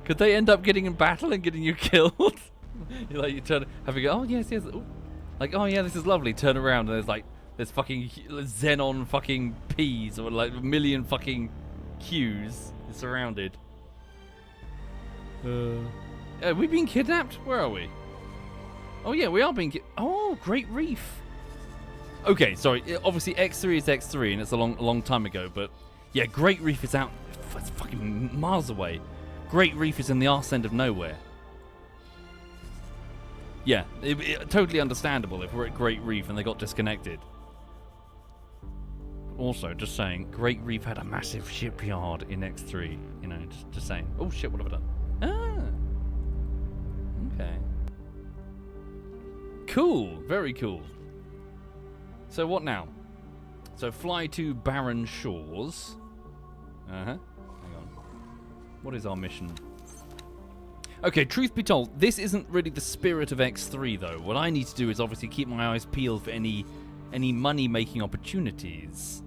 Could they end up getting in battle and getting you killed? You turn, have a go. Oh yes. Ooh. Like, oh yeah, this is lovely. Turn around and there's fucking Xenon fucking P's or like a million fucking Q's surrounded. Are we being kidnapped? Where are we? Oh yeah, we are being oh, Great Reef. Okay, sorry. Obviously X3 is X3 and it's a long time ago, but yeah, Great Reef is out. It's fucking miles away. Great Reef is in the arse end of nowhere. Yeah, totally understandable if we're at Great Reef and they got disconnected. Also, just saying, Great Reef had a massive shipyard in X3. You know, just saying. Oh shit, what have I done? Ah. Okay. Cool. Very cool. So what now? So fly to barren shores. Hang on. What is our mission? Okay, truth be told, this isn't really the spirit of X3 though. What I need to do is obviously keep my eyes peeled for any money-making opportunities.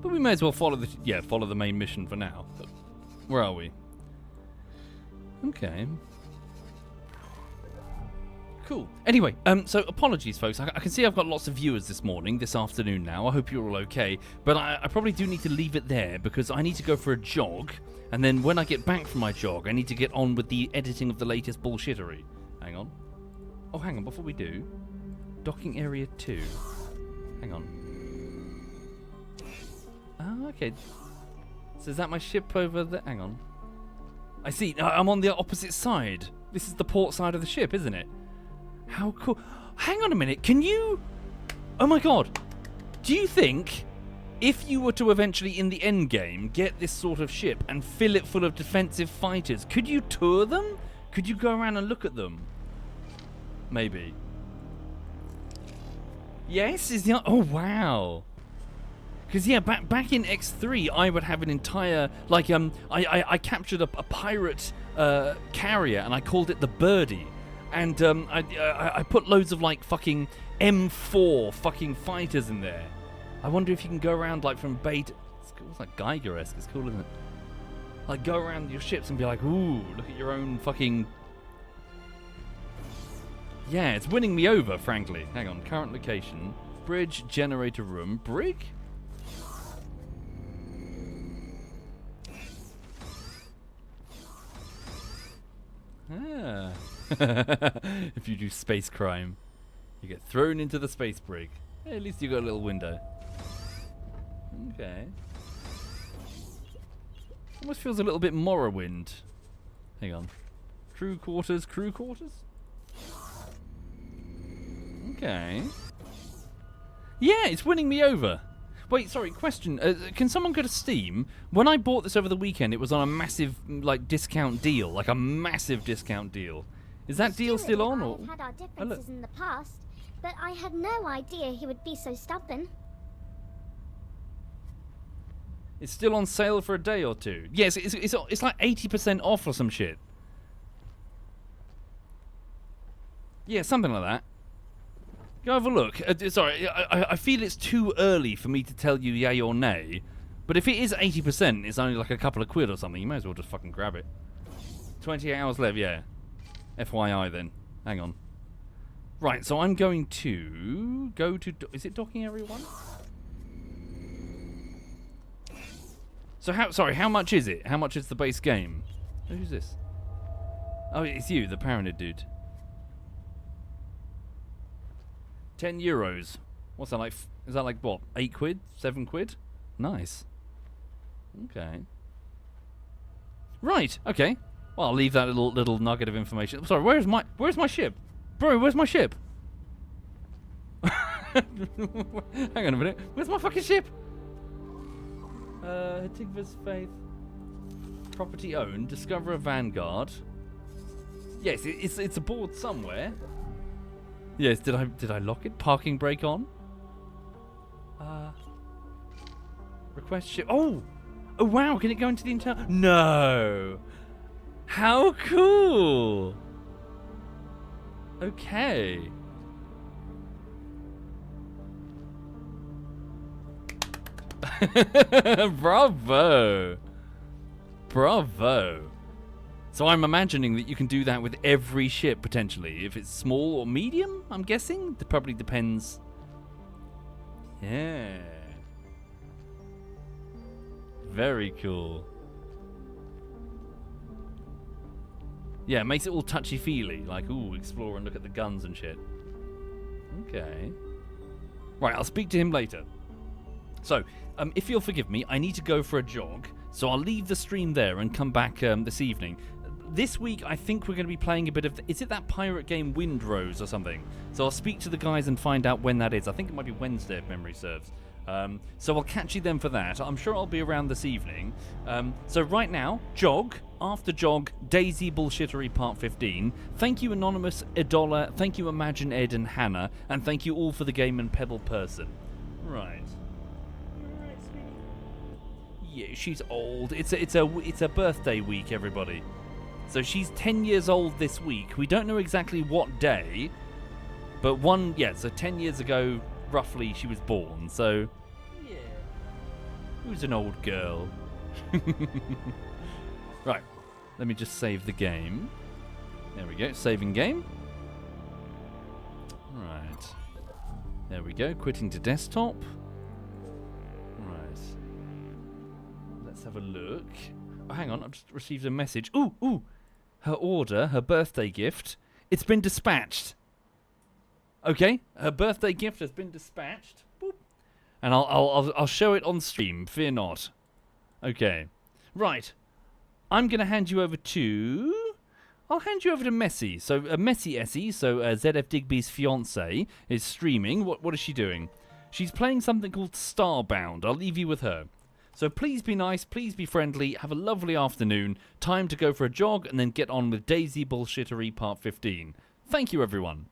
But we may as well follow the main mission for now. But where are we? Okay. Cool. Anyway, so apologies, folks. I can see I've got lots of viewers this afternoon now. I hope you're all okay. But I probably do need to leave it there because I need to go for a jog. And then when I get back from my jog, I need to get on with the editing of the latest bullshittery. Hang on. Oh, hang on. Before we do, docking area 2. Hang on. Oh, okay. So is that my ship over there? Hang on. I see. I'm on the opposite side. This is the port side of the ship, isn't it? How cool. Hang on a minute. Can you... Oh my god. Do you think if you were to eventually, in the end game, get this sort of ship and fill it full of defensive fighters, could you tour them? Could you go around and look at them? Maybe. Yes? Is the... Oh, wow. Because, yeah, back in X3, I would have an entire... Like, I captured a pirate carrier, and I called it the Birdie. And I put loads of, like, fucking M4 fucking fighters in there. I wonder if you can go around, like, from bay to... It's like Geiger-esque. It's cool, isn't it? Like, go around your ships and be like, ooh, look at your own fucking... Yeah, it's winning me over, frankly. Hang on. Current location. Bridge, generator room. Brig? Ah. If you do space crime, you get thrown into the space brig. Hey, at least you got a little window. Okay. Almost feels a little bit Morrowind. Hang on. Crew quarters, crew quarters? Okay. Yeah, it's winning me over. Wait, sorry, question. Can someone go to Steam? When I bought this over the weekend, it was on a massive, like, discount deal. Like, a massive discount deal. Is that deal still on? Or? I've had our differences in the past, but I had no idea he would be so stubborn. It's still on sale for a day or two. Yes, it's like 80% off or some shit. Yeah, something like that. Go have a look. Sorry, I feel it's too early for me to tell you yay or nay. But if it is 80%, it's only like a couple of quid or something. You may as well just fucking grab it. 28 hours left, yeah. FYI then. Hang on. Right, so I'm going to go to... Is it docking area 1? So how much is it? How much is the base game? Who's this? Oh, it's you, the Paranid dude. 10 euros. What's that like? Is that like what? 8 quid? 7 quid? Nice. Okay. Right. Okay. Well, I'll leave that little nugget of information. Sorry. Where's my ship, bro? Where's my ship? Hang on a minute. Where's my fucking ship? Hatigva's Faith. Property owned. Discover a Vanguard. Yes, it's aboard somewhere. Yes, did I lock it? Parking brake on? Request ship. Oh wow, can it go into the entire... No! How cool! Okay. Bravo! Bravo! So I'm imagining that you can do that with every ship, potentially. If it's small or medium, I'm guessing? It probably depends. Yeah. Very cool. Yeah, it makes it all touchy-feely. Like, ooh, explore and look at the guns and shit. Okay. Right, I'll speak to him later. So, if you'll forgive me, I need to go for a jog. So I'll leave the stream there and come back this evening. This week, I think we're going to be playing a bit of... Is it that pirate game Windrose or something? So I'll speak to the guys and find out when that is. I think it might be Wednesday, if memory serves. So I'll catch you then for that. I'm sure I'll be around this evening. So right now, jog. After jog, Daisy Bullshittery Part 15. Thank you, Anonymous, Edola. Thank you, Imagine Ed and Hannah. And thank you all for the game and Pebble Person. Right. Yeah, she's old. It's a birthday week, everybody. So she's 10 years old this week. We don't know exactly what day, but so 10 years ago, roughly, she was born. So, yeah, who's an old girl? Right, let me just save the game. There we go, saving game. Right, there we go, quitting to desktop. Right. Let's have a look. Oh, hang on, I've just received a message. Ooh! Her order, her birthday gift, it's been dispatched. Okay, her birthday gift has been dispatched. Boop. And I'll show it on stream, fear not. Okay. Right. I'm going to hand you over to... I'll hand you over to Messy. So, Messy Essie, so ZF Digby's fiancée, is streaming. What is she doing? She's playing something called Starbound. I'll leave you with her. So please be nice, please be friendly, have a lovely afternoon, time to go for a jog, and then get on with Daisy Bullshittery Part 15. Thank you, everyone.